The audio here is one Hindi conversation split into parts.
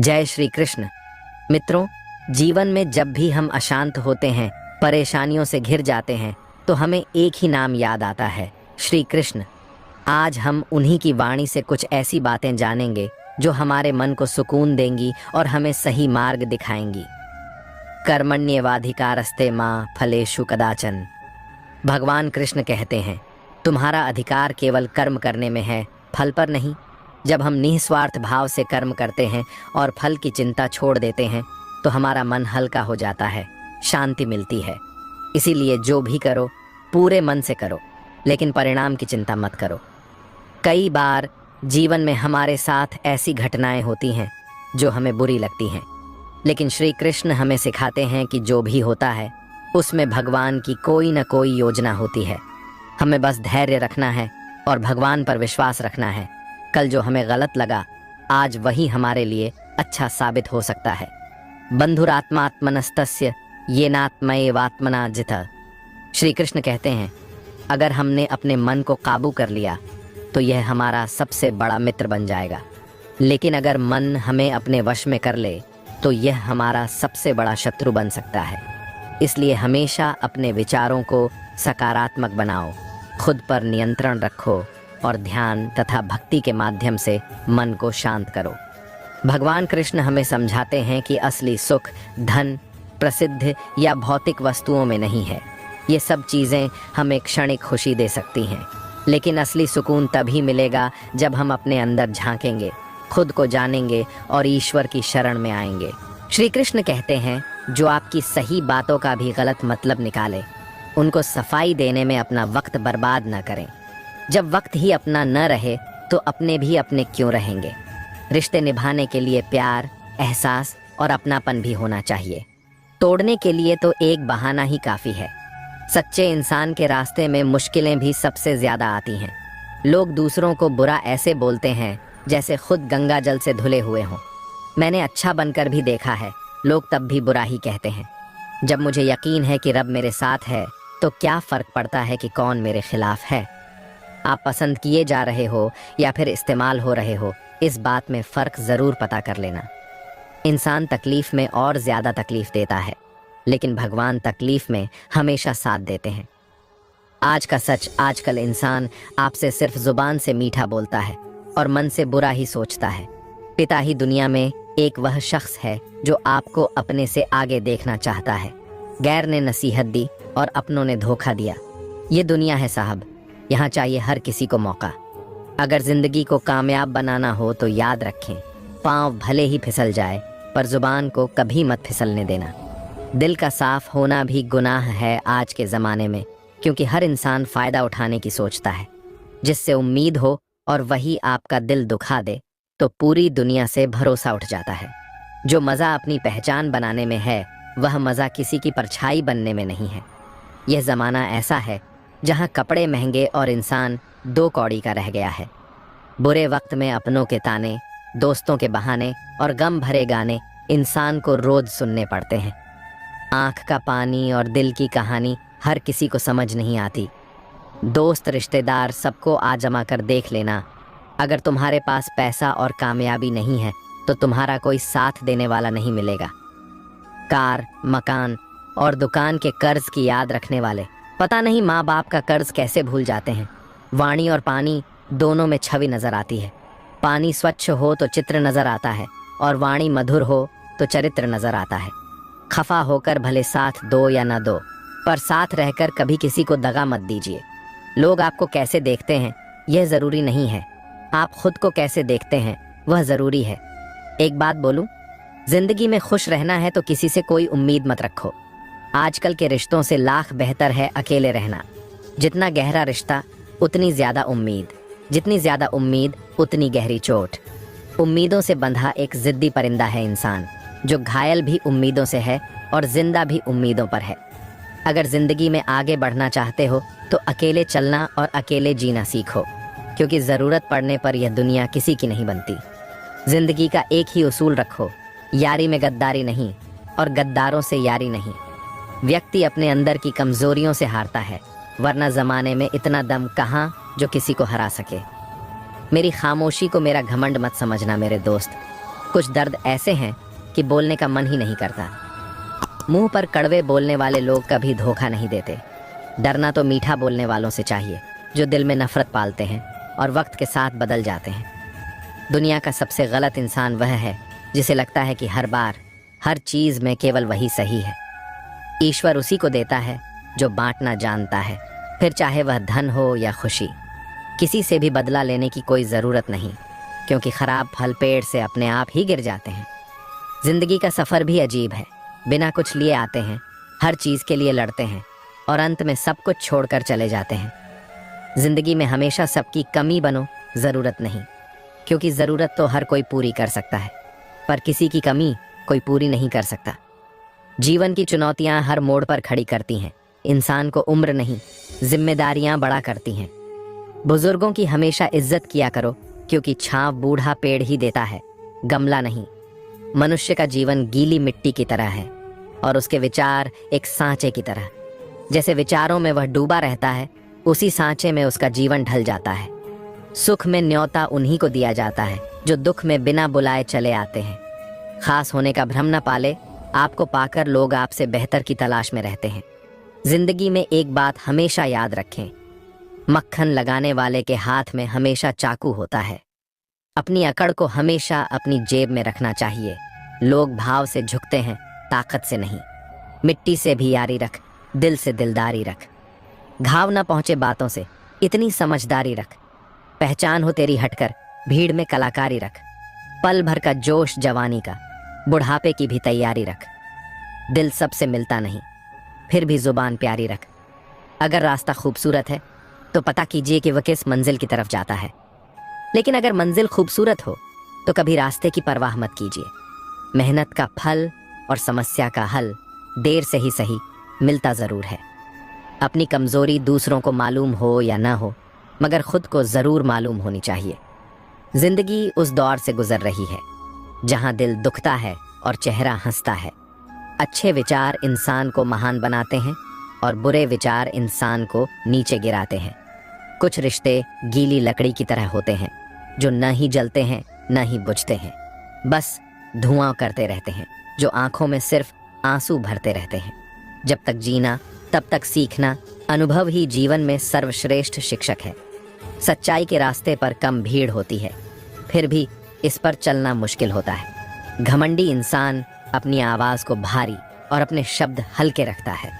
जय श्री कृष्ण। मित्रों, जीवन में जब भी हम अशांत होते हैं, परेशानियों से घिर जाते हैं, तो हमें एक ही नाम याद आता है, श्री कृष्ण। आज हम उन्हीं की वाणी से कुछ ऐसी बातें जानेंगे जो हमारे मन को सुकून देंगी और हमें सही मार्ग दिखाएंगी। कर्मण्येवाधिकारस्ते मां फलेषु कदाचन। भगवान कृष्ण कहते हैं, तुम्हारा अधिकार केवल कर्म करने में है, फल पर नहीं। जब हम निस्वार्थ भाव से कर्म करते हैं और फल की चिंता छोड़ देते हैं तो हमारा मन हल्का हो जाता है, शांति मिलती है। इसीलिए जो भी करो पूरे मन से करो, लेकिन परिणाम की चिंता मत करो। कई बार जीवन में हमारे साथ ऐसी घटनाएं होती हैं जो हमें बुरी लगती हैं, लेकिन श्री कृष्ण हमें सिखाते हैं कि जो भी होता है उसमें भगवान की कोई न कोई योजना होती है। हमें बस धैर्य रखना है और भगवान पर विश्वास रखना है। कल जो हमें गलत लगा, आज वही हमारे लिए अच्छा साबित हो सकता है। बंधुरात्मात्मनस्तस्य येनात्मैवात्मना जितः। श्री कृष्ण कहते हैं, अगर हमने अपने मन को काबू कर लिया तो यह हमारा सबसे बड़ा मित्र बन जाएगा, लेकिन अगर मन हमें अपने वश में कर ले तो यह हमारा सबसे बड़ा शत्रु बन सकता है। इसलिए हमेशा अपने विचारों को सकारात्मक बनाओ, खुद पर नियंत्रण रखो और ध्यान तथा भक्ति के माध्यम से मन को शांत करो। भगवान कृष्ण हमें समझाते हैं कि असली सुख धन, प्रसिद्ध या भौतिक वस्तुओं में नहीं है। ये सब चीज़ें हमें क्षणिक खुशी दे सकती हैं, लेकिन असली सुकून तभी मिलेगा जब हम अपने अंदर झांकेंगे, खुद को जानेंगे और ईश्वर की शरण में आएंगे। श्री कृष्ण कहते हैं, जो आपकी सही बातों का भी गलत मतलब निकाले, उनको सफाई देने में अपना वक्त बर्बाद न करें। जब वक्त ही अपना न रहे तो अपने भी अपने क्यों रहेंगे। रिश्ते निभाने के लिए प्यार, एहसास और अपनापन भी होना चाहिए। तोड़ने के लिए तो एक बहाना ही काफ़ी है। सच्चे इंसान के रास्ते में मुश्किलें भी सबसे ज़्यादा आती हैं। लोग दूसरों को बुरा ऐसे बोलते हैं जैसे खुद गंगा जल से धुले हुए हों। मैंने अच्छा बनकर भी देखा है, लोग तब भी बुरा ही कहते हैं। जब मुझे यकीन है कि रब मेरे साथ है तो क्या फ़र्क पड़ता है कि कौन मेरे खिलाफ है। आप पसंद किए जा रहे हो या फिर इस्तेमाल हो रहे हो, इस बात में फ़र्क ज़रूर पता कर लेना। इंसान तकलीफ़ में और ज़्यादा तकलीफ़ देता है, लेकिन भगवान तकलीफ़ में हमेशा साथ देते हैं। आज का सच, आजकल इंसान आपसे सिर्फ ज़ुबान से मीठा बोलता है और मन से बुरा ही सोचता है। पिता ही दुनिया में एक वह शख्स है जो आपको अपने से आगे देखना चाहता है। गैर ने नसीहत दी और अपनों ने धोखा दिया। ये दुनिया है साहब, यहाँ चाहिए हर किसी को मौका। अगर जिंदगी को कामयाब बनाना हो तो याद रखें, पाँव भले ही फिसल जाए पर जुबान को कभी मत फिसलने देना। दिल का साफ होना भी गुनाह है आज के ज़माने में, क्योंकि हर इंसान फ़ायदा उठाने की सोचता है। जिससे उम्मीद हो और वही आपका दिल दुखा दे तो पूरी दुनिया से भरोसा उठ जाता है। जो मज़ा अपनी पहचान बनाने में है, वह मज़ा किसी की परछाई बनने में नहीं है। यह ज़माना ऐसा है जहाँ कपड़े महंगे और इंसान दो कौड़ी का रह गया है। बुरे वक्त में अपनों के ताने, दोस्तों के बहाने और गम भरे गाने इंसान को रोज़ सुनने पड़ते हैं। आँख का पानी और दिल की कहानी हर किसी को समझ नहीं आती। दोस्त रिश्तेदार सबको आजमा कर देख लेना। अगर तुम्हारे पास पैसा और कामयाबी नहीं है तो तुम्हारा कोई साथ देने वाला नहीं मिलेगा। कार, मकान और दुकान के कर्ज की याद रखने वाले पता नहीं माँ बाप का कर्ज कैसे भूल जाते हैं। वाणी और पानी दोनों में छवि नज़र आती है। पानी स्वच्छ हो तो चित्र नज़र आता है और वाणी मधुर हो तो चरित्र नज़र आता है। खफा होकर भले साथ दो या ना दो, पर साथ रहकर कभी किसी को दगा मत दीजिए। लोग आपको कैसे देखते हैं यह ज़रूरी नहीं है, आप खुद को कैसे देखते हैं वह ज़रूरी है। एक बात बोलूं, ज़िंदगी में खुश रहना है तो किसी से कोई उम्मीद मत रखो। आजकल के रिश्तों से लाख बेहतर है अकेले रहना। जितना गहरा रिश्ता उतनी ज़्यादा उम्मीद, जितनी ज़्यादा उम्मीद उतनी गहरी चोट। उम्मीदों से बंधा एक ज़िद्दी परिंदा है इंसान, जो घायल भी उम्मीदों से है और जिंदा भी उम्मीदों पर है। अगर ज़िंदगी में आगे बढ़ना चाहते हो तो अकेले चलना और अकेले जीना सीखो, क्योंकि ज़रूरत पड़ने पर यह दुनिया किसी की नहीं बनती। ज़िंदगी का एक ही उसूल रखो, यारी में गद्दारी नहीं और गद्दारों से यारी नहीं। व्यक्ति अपने अंदर की कमज़ोरियों से हारता है, वरना ज़माने में इतना दम कहाँ जो किसी को हरा सके। मेरी खामोशी को मेरा घमंड मत समझना मेरे दोस्त। कुछ दर्द ऐसे हैं कि बोलने का मन ही नहीं करता। मुंह पर कड़वे बोलने वाले लोग कभी धोखा नहीं देते। डरना तो मीठा बोलने वालों से चाहिए, जो दिल में नफरत पालते हैं और वक्त के साथ बदल जाते हैं। दुनिया का सबसे गलत इंसान वह है जिसे लगता है कि हर बार हर चीज़ में केवल वही सही है। ईश्वर उसी को देता है जो बांटना जानता है, फिर चाहे वह धन हो या खुशी। किसी से भी बदला लेने की कोई ज़रूरत नहीं, क्योंकि ख़राब फल पेड़ से अपने आप ही गिर जाते हैं। ज़िंदगी का सफ़र भी अजीब है। बिना कुछ लिए आते हैं, हर चीज़ के लिए लड़ते हैं और अंत में सब कुछ छोड़कर चले जाते हैं। ज़िंदगी में हमेशा सबकी कमी बनो, ज़रूरत नहीं, क्योंकि ज़रूरत तो हर कोई पूरी कर सकता है, पर किसी की कमी कोई पूरी नहीं कर सकता। जीवन की चुनौतियां हर मोड़ पर खड़ी करती हैं। इंसान को उम्र नहीं, जिम्मेदारियां बड़ा करती हैं। बुजुर्गों की हमेशा इज्जत किया करो, क्योंकि छांव बूढ़ा पेड़ ही देता है, गमला नहीं। मनुष्य का जीवन गीली मिट्टी की तरह है और उसके विचार एक सांचे की तरह। जैसे विचारों में वह डूबा रहता है, उसी सांचे में उसका जीवन ढल जाता है। सुख में न्योता उन्हीं को दिया जाता है जो दुख में बिना बुलाए चले आते हैं। खास होने का भ्रम न पाले, आपको पाकर लोग आपसे बेहतर की तलाश में रहते हैं। जिंदगी में एक बात हमेशा याद रखें, मक्खन लगाने वाले के हाथ में हमेशा चाकू होता है। अपनी अकड़ को हमेशा अपनी जेब में रखना चाहिए। लोग भाव से झुकते हैं, ताकत से नहीं। मिट्टी से भी यारी रख, दिल से दिलदारी रख। घाव न पहुंचे बातों से इतनी समझदारी रख। पहचान हो तेरी हटकर, भीड़ में कलाकारी रख। पल भर का जोश जवानी का, बुढ़ापे की भी तैयारी रख। दिल सबसे मिलता नहीं, फिर भी जुबान प्यारी रख। अगर रास्ता खूबसूरत है तो पता कीजिए कि वह किस मंजिल की तरफ जाता है, लेकिन अगर मंजिल खूबसूरत हो तो कभी रास्ते की परवाह मत कीजिए। मेहनत का फल और समस्या का हल देर से ही सही मिलता ज़रूर है। अपनी कमज़ोरी दूसरों को मालूम हो या ना हो, मगर खुद को ज़रूर मालूम होनी चाहिए। ज़िंदगी उस दौर से गुजर रही है जहाँ दिल दुखता है और चेहरा हंसता है। अच्छे विचार इंसान को महान बनाते हैं और बुरे विचार इंसान को नीचे गिराते हैं। कुछ रिश्ते गीली लकड़ी की तरह होते हैं जो न ही जलते हैं न ही बुझते हैं, बस धुआं करते रहते हैं, जो आंखों में सिर्फ आंसू भरते रहते हैं। जब तक जीना तब तक सीखना, अनुभव ही जीवन में सर्वश्रेष्ठ शिक्षक है। सच्चाई के रास्ते पर कम भीड़ होती है, फिर भी इस पर चलना मुश्किल होता है। घमंडी इंसान अपनी आवाज़ को भारी और अपने शब्द हल्के रखता है,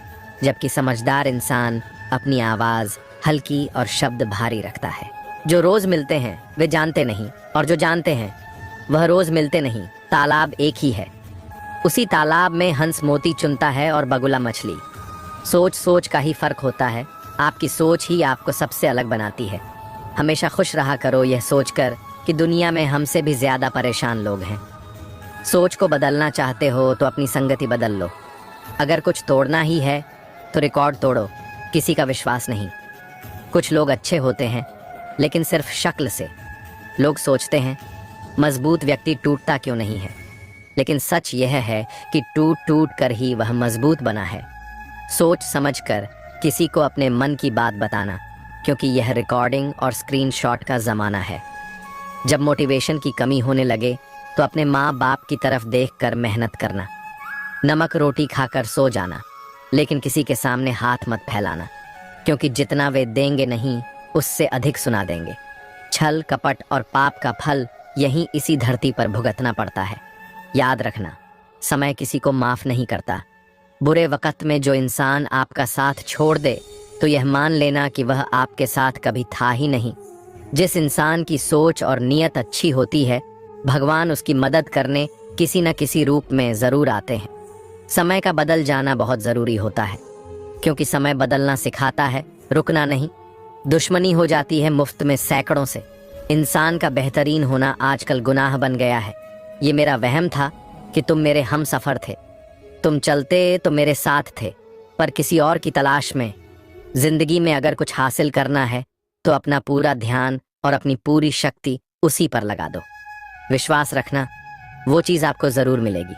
जबकि समझदार इंसान अपनी आवाज़ हल्की और शब्द भारी रखता है। जो रोज़ मिलते हैं वे जानते नहीं, और जो जानते हैं वह रोज़ मिलते नहीं। तालाब एक ही है, उसी तालाब में हंस मोती चुनता है और बगुला मछली। सोच सोच का ही फ़र्क होता है, आपकी सोच ही आपको सबसे अलग बनाती है। हमेशा खुश रहा करो यह सोचकर कि दुनिया में हमसे भी ज़्यादा परेशान लोग हैं। सोच को बदलना चाहते हो तो अपनी संगति बदल लो। अगर कुछ तोड़ना ही है तो रिकॉर्ड तोड़ो, किसी का विश्वास नहीं। कुछ लोग अच्छे होते हैं लेकिन सिर्फ शक्ल से। लोग सोचते हैं मजबूत व्यक्ति टूटता क्यों नहीं है, लेकिन सच यह है कि टूट टूट कर ही वह मजबूत बना है। सोच समझकर किसी को अपने मन की बात बताना, क्योंकि यह रिकॉर्डिंग और स्क्रीनशॉट का ज़माना है। जब मोटिवेशन की कमी होने लगे तो अपने माँ बाप की तरफ देखकर मेहनत करना। नमक रोटी खाकर सो जाना, लेकिन किसी के सामने हाथ मत फैलाना, क्योंकि जितना वे देंगे नहीं उससे अधिक सुना देंगे। छल कपट और पाप का फल यहीं इसी धरती पर भुगतना पड़ता है। याद रखना, समय किसी को माफ़ नहीं करता। बुरे वक़्त में जो इंसान आपका साथ छोड़ दे तो यह मान लेना कि वह आपके साथ कभी था ही नहीं। जिस इंसान की सोच और नीयत अच्छी होती है, भगवान उसकी मदद करने किसी न किसी रूप में ज़रूर आते हैं। समय का बदल जाना बहुत ज़रूरी होता है, क्योंकि समय बदलना सिखाता है, रुकना नहीं। दुश्मनी हो जाती है मुफ्त में सैकड़ों से। इंसान का बेहतरीन होना आजकल गुनाह बन गया है। ये मेरा वहम था कि तुम मेरे हम सफ़र थे, तुम चलते तो मेरे साथ थे, पर किसी और की तलाश में। जिंदगी में अगर कुछ हासिल करना है तो अपना पूरा ध्यान और अपनी पूरी शक्ति उसी पर लगा दो। विश्वास रखना, वो चीज़ आपको ज़रूर मिलेगी।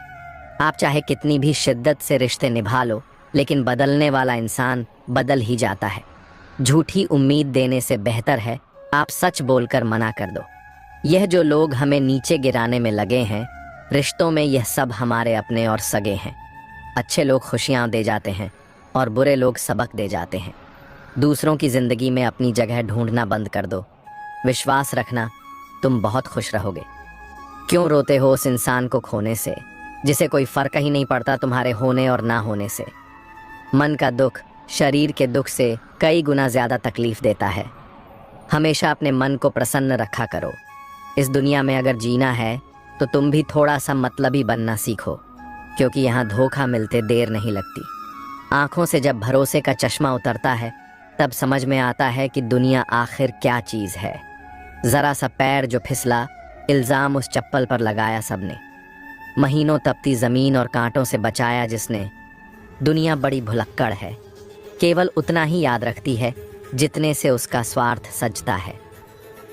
आप चाहे कितनी भी शिद्दत से रिश्ते निभा लो, लेकिन बदलने वाला इंसान बदल ही जाता है। झूठी उम्मीद देने से बेहतर है आप सच बोलकर मना कर दो। यह जो लोग हमें नीचे गिराने में लगे हैं, रिश्तों में यह सब हमारे अपने और सगे हैं। अच्छे लोग खुशियाँ दे जाते हैं और बुरे लोग सबक दे जाते हैं। दूसरों की ज़िंदगी में अपनी जगह ढूंढना बंद कर दो। विश्वास रखना, तुम बहुत खुश रहोगे। क्यों रोते हो उस इंसान को खोने से जिसे कोई फ़र्क ही नहीं पड़ता तुम्हारे होने और ना होने से। मन का दुख शरीर के दुख से कई गुना ज़्यादा तकलीफ़ देता है। हमेशा अपने मन को प्रसन्न रखा करो। इस दुनिया में अगर जीना है तो तुम भी थोड़ा सा मतलबी बनना सीखो, क्योंकि यहाँ धोखा मिलते देर नहीं लगती। आँखों से जब भरोसे का चश्मा उतरता है तब समझ में आता है कि दुनिया आखिर क्या चीज़ है। ज़रा सा पैर जो फिसला, इल्ज़ाम उस चप्पल पर लगाया सबने। महीनों तपती ज़मीन और कांटों से बचाया जिसने। दुनिया बड़ी भुलक्कड़ है, केवल उतना ही याद रखती है जितने से उसका स्वार्थ सजता है।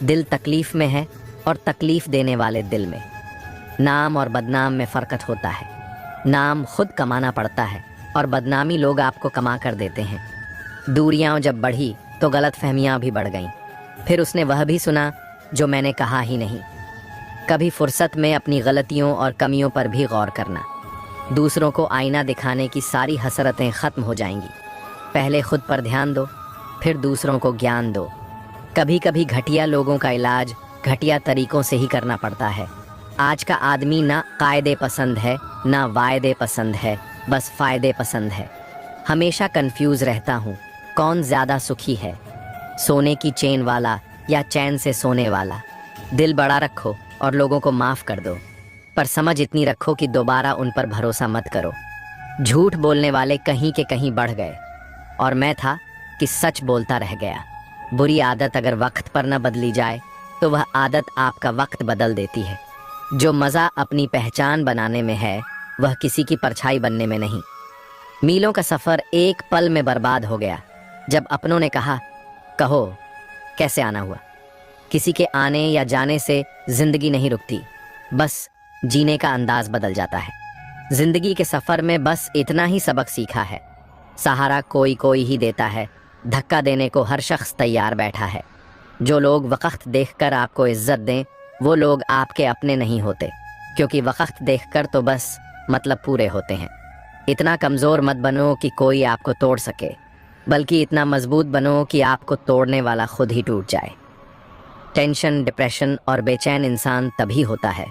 दिल तकलीफ़ में है और तकलीफ़ देने वाले दिल में। नाम और बदनाम में फ़र्कत होता है। नाम खुद कमाना पड़ता है और बदनामी लोग आपको कमा कर देते हैं। दूरियां जब बढ़ी तो गलतफहमियां भी बढ़ गईं। फिर उसने वह भी सुना जो मैंने कहा ही नहीं। कभी फुर्सत में अपनी गलतियों और कमियों पर भी गौर करना। दूसरों को आईना दिखाने की सारी हसरतें ख़त्म हो जाएंगी। पहले खुद पर ध्यान दो, फिर दूसरों को ज्ञान दो। कभी कभी घटिया लोगों का इलाज घटिया तरीकों से ही करना पड़ता है। आज का आदमी ना कायदे पसंद है ना वायदे पसंद है, बस फ़ायदे पसंद है। हमेशा कंफ्यूज रहता हूँ कौन ज़्यादा सुखी है, सोने की चेन वाला या चैन से सोने वाला। दिल बड़ा रखो और लोगों को माफ़ कर दो, पर समझ इतनी रखो कि दोबारा उन पर भरोसा मत करो। झूठ बोलने वाले कहीं के कहीं बढ़ गए और मैं था कि सच बोलता रह गया। बुरी आदत अगर वक्त पर न बदली जाए तो वह आदत आपका वक्त बदल देती है। जो मज़ा अपनी पहचान बनाने में है वह किसी की परछाई बनने में नहीं। मीलों का सफ़र एक पल में बर्बाद हो गया जब अपनों ने कहा, कहो कैसे आना हुआ। किसी के आने या जाने से ज़िंदगी नहीं रुकती, बस जीने का अंदाज बदल जाता है। ज़िंदगी के सफ़र में बस इतना ही सबक सीखा है, सहारा कोई कोई ही देता है, धक्का देने को हर शख्स तैयार बैठा है। जो लोग वक़्त देखकर आपको इज्जत दें वो लोग आपके अपने नहीं होते, क्योंकि वक़्त देखकर तो बस मतलब पूरे होते हैं। इतना कमज़ोर मत बनो कि कोई आपको तोड़ सके, बल्कि इतना मजबूत बनो कि आपको तोड़ने वाला खुद ही टूट जाए। टेंशन, डिप्रेशन और बेचैन इंसान तभी होता है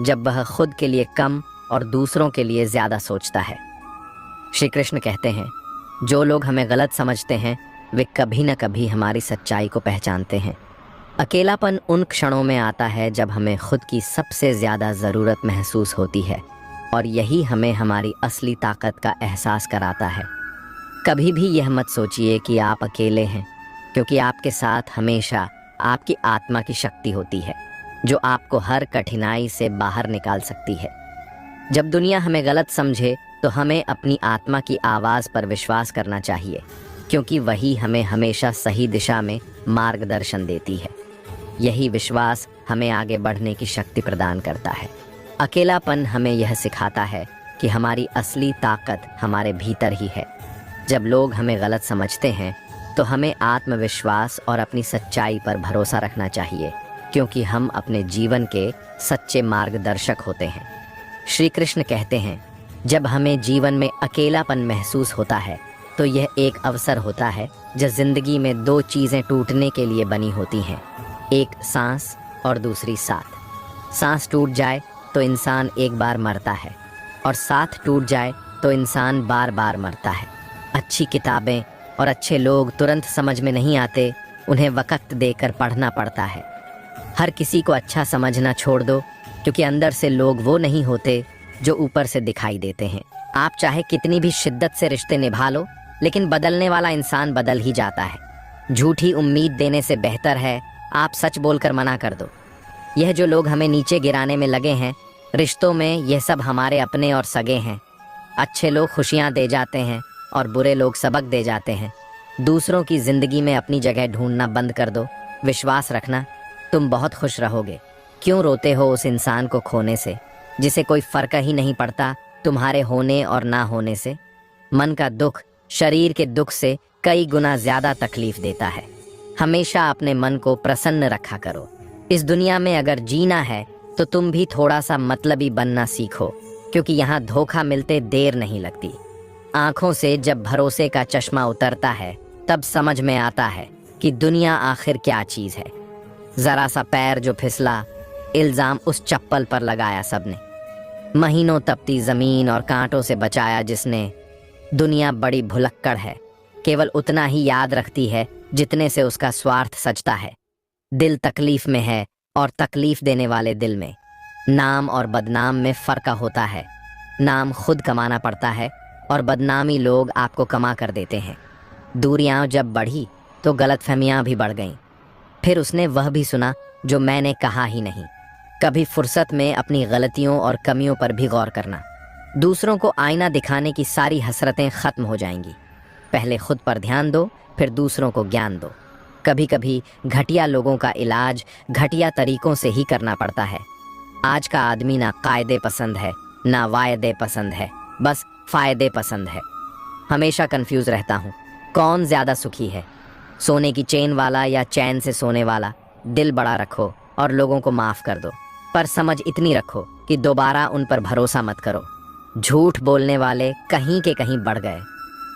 जब वह खुद के लिए कम और दूसरों के लिए ज़्यादा सोचता है। श्री कृष्ण कहते हैं, जो लोग हमें गलत समझते हैं वे कभी न कभी हमारी सच्चाई को पहचानते हैं। अकेलापन उन क्षणों में आता है जब हमें खुद की सबसे ज़्यादा ज़रूरत महसूस होती है, और यही हमें हमारी असली ताकत का एहसास कराता है। कभी भी यह मत सोचिए कि आप अकेले हैं, क्योंकि आपके साथ हमेशा आपकी आत्मा की शक्ति होती है जो आपको हर कठिनाई से बाहर निकाल सकती है। जब दुनिया हमें गलत समझे तो हमें अपनी आत्मा की आवाज़ पर विश्वास करना चाहिए, क्योंकि वही हमें हमेशा सही दिशा में मार्गदर्शन देती है। यही विश्वास हमें आगे बढ़ने की शक्ति प्रदान करता है। अकेलापन हमें यह सिखाता है कि हमारी असली ताकत हमारे भीतर ही है। जब लोग हमें गलत समझते हैं तो हमें आत्मविश्वास और अपनी सच्चाई पर भरोसा रखना चाहिए, क्योंकि हम अपने जीवन के सच्चे मार्गदर्शक होते हैं। श्री कृष्ण कहते हैं, जब हमें जीवन में अकेलापन महसूस होता है तो यह एक अवसर होता है जब जिंदगी में दो चीज़ें टूटने के लिए बनी होती हैं, एक सांस और दूसरी साथ। सांस टूट जाए तो इंसान एक बार मरता है और साथ टूट जाए तो इंसान बार बार मरता है। अच्छी किताबें और अच्छे लोग तुरंत समझ में नहीं आते, उन्हें वक्त देकर पढ़ना पड़ता है। हर किसी को अच्छा समझना छोड़ दो, क्योंकि अंदर से लोग वो नहीं होते जो ऊपर से दिखाई देते हैं। आप चाहे कितनी भी शिद्दत से रिश्ते निभा लो, लेकिन बदलने वाला इंसान बदल ही जाता है। झूठी उम्मीद देने से बेहतर है आप सच बोलकर मना कर दो। यह जो लोग हमें नीचे गिराने में लगे हैं, रिश्तों में यह सब हमारे अपने और सगे हैं। अच्छे लोग खुशियाँ दे जाते हैं और बुरे लोग सबक दे जाते हैं। दूसरों की ज़िंदगी में अपनी जगह ढूंढना बंद कर दो। विश्वास रखना, तुम बहुत खुश रहोगे। क्यों रोते हो उस इंसान को खोने से जिसे कोई फ़र्क ही नहीं पड़ता तुम्हारे होने और ना होने से। मन का दुख शरीर के दुख से कई गुना ज़्यादा तकलीफ़ देता है। हमेशा अपने मन को प्रसन्न रखा करो। इस दुनिया में अगर जीना है तो तुम भी थोड़ा सा मतलबी बनना सीखो, क्योंकि यहाँ धोखा मिलते देर नहीं लगती। आंखों से जब भरोसे का चश्मा उतरता है तब समझ में आता है कि दुनिया आखिर क्या चीज है। जरा सा पैर जो फिसला, इल्जाम उस चप्पल पर लगाया सबने। महीनों तपती जमीन और कांटों से बचाया जिसने। दुनिया बड़ी भुलक्कड़ है, केवल उतना ही याद रखती है जितने से उसका स्वार्थ सजता है। दिल तकलीफ में है और तकलीफ देने वाले दिल में। नाम और बदनाम में फर्क होता है। नाम खुद कमाना पड़ता है और बदनामी लोग आपको कमा कर देते हैं। दूरियां जब बढ़ी तो गलतफहमियां भी बढ़ गईं। फिर उसने वह भी सुना जो मैंने कहा ही नहीं। कभी फुर्सत में अपनी गलतियों और कमियों पर भी गौर करना। दूसरों को आईना दिखाने की सारी हसरतें खत्म हो जाएंगी। पहले खुद पर ध्यान दो, फिर दूसरों को ज्ञान दो। कभी कभी घटिया लोगों का इलाज घटिया तरीकों से ही करना पड़ता है। आज का आदमी ना कायदे पसंद है ना वायदे पसंद है, बस फायदे पसंद है। हमेशा कंफ्यूज रहता हूँ, कौन ज्यादा सुखी है, सोने की चेन वाला या चैन से सोने वाला। दिल बड़ा रखो और लोगों को माफ कर दो, पर समझ इतनी रखो कि दोबारा उन पर भरोसा मत करो। झूठ बोलने वाले कहीं के कहीं बढ़ गए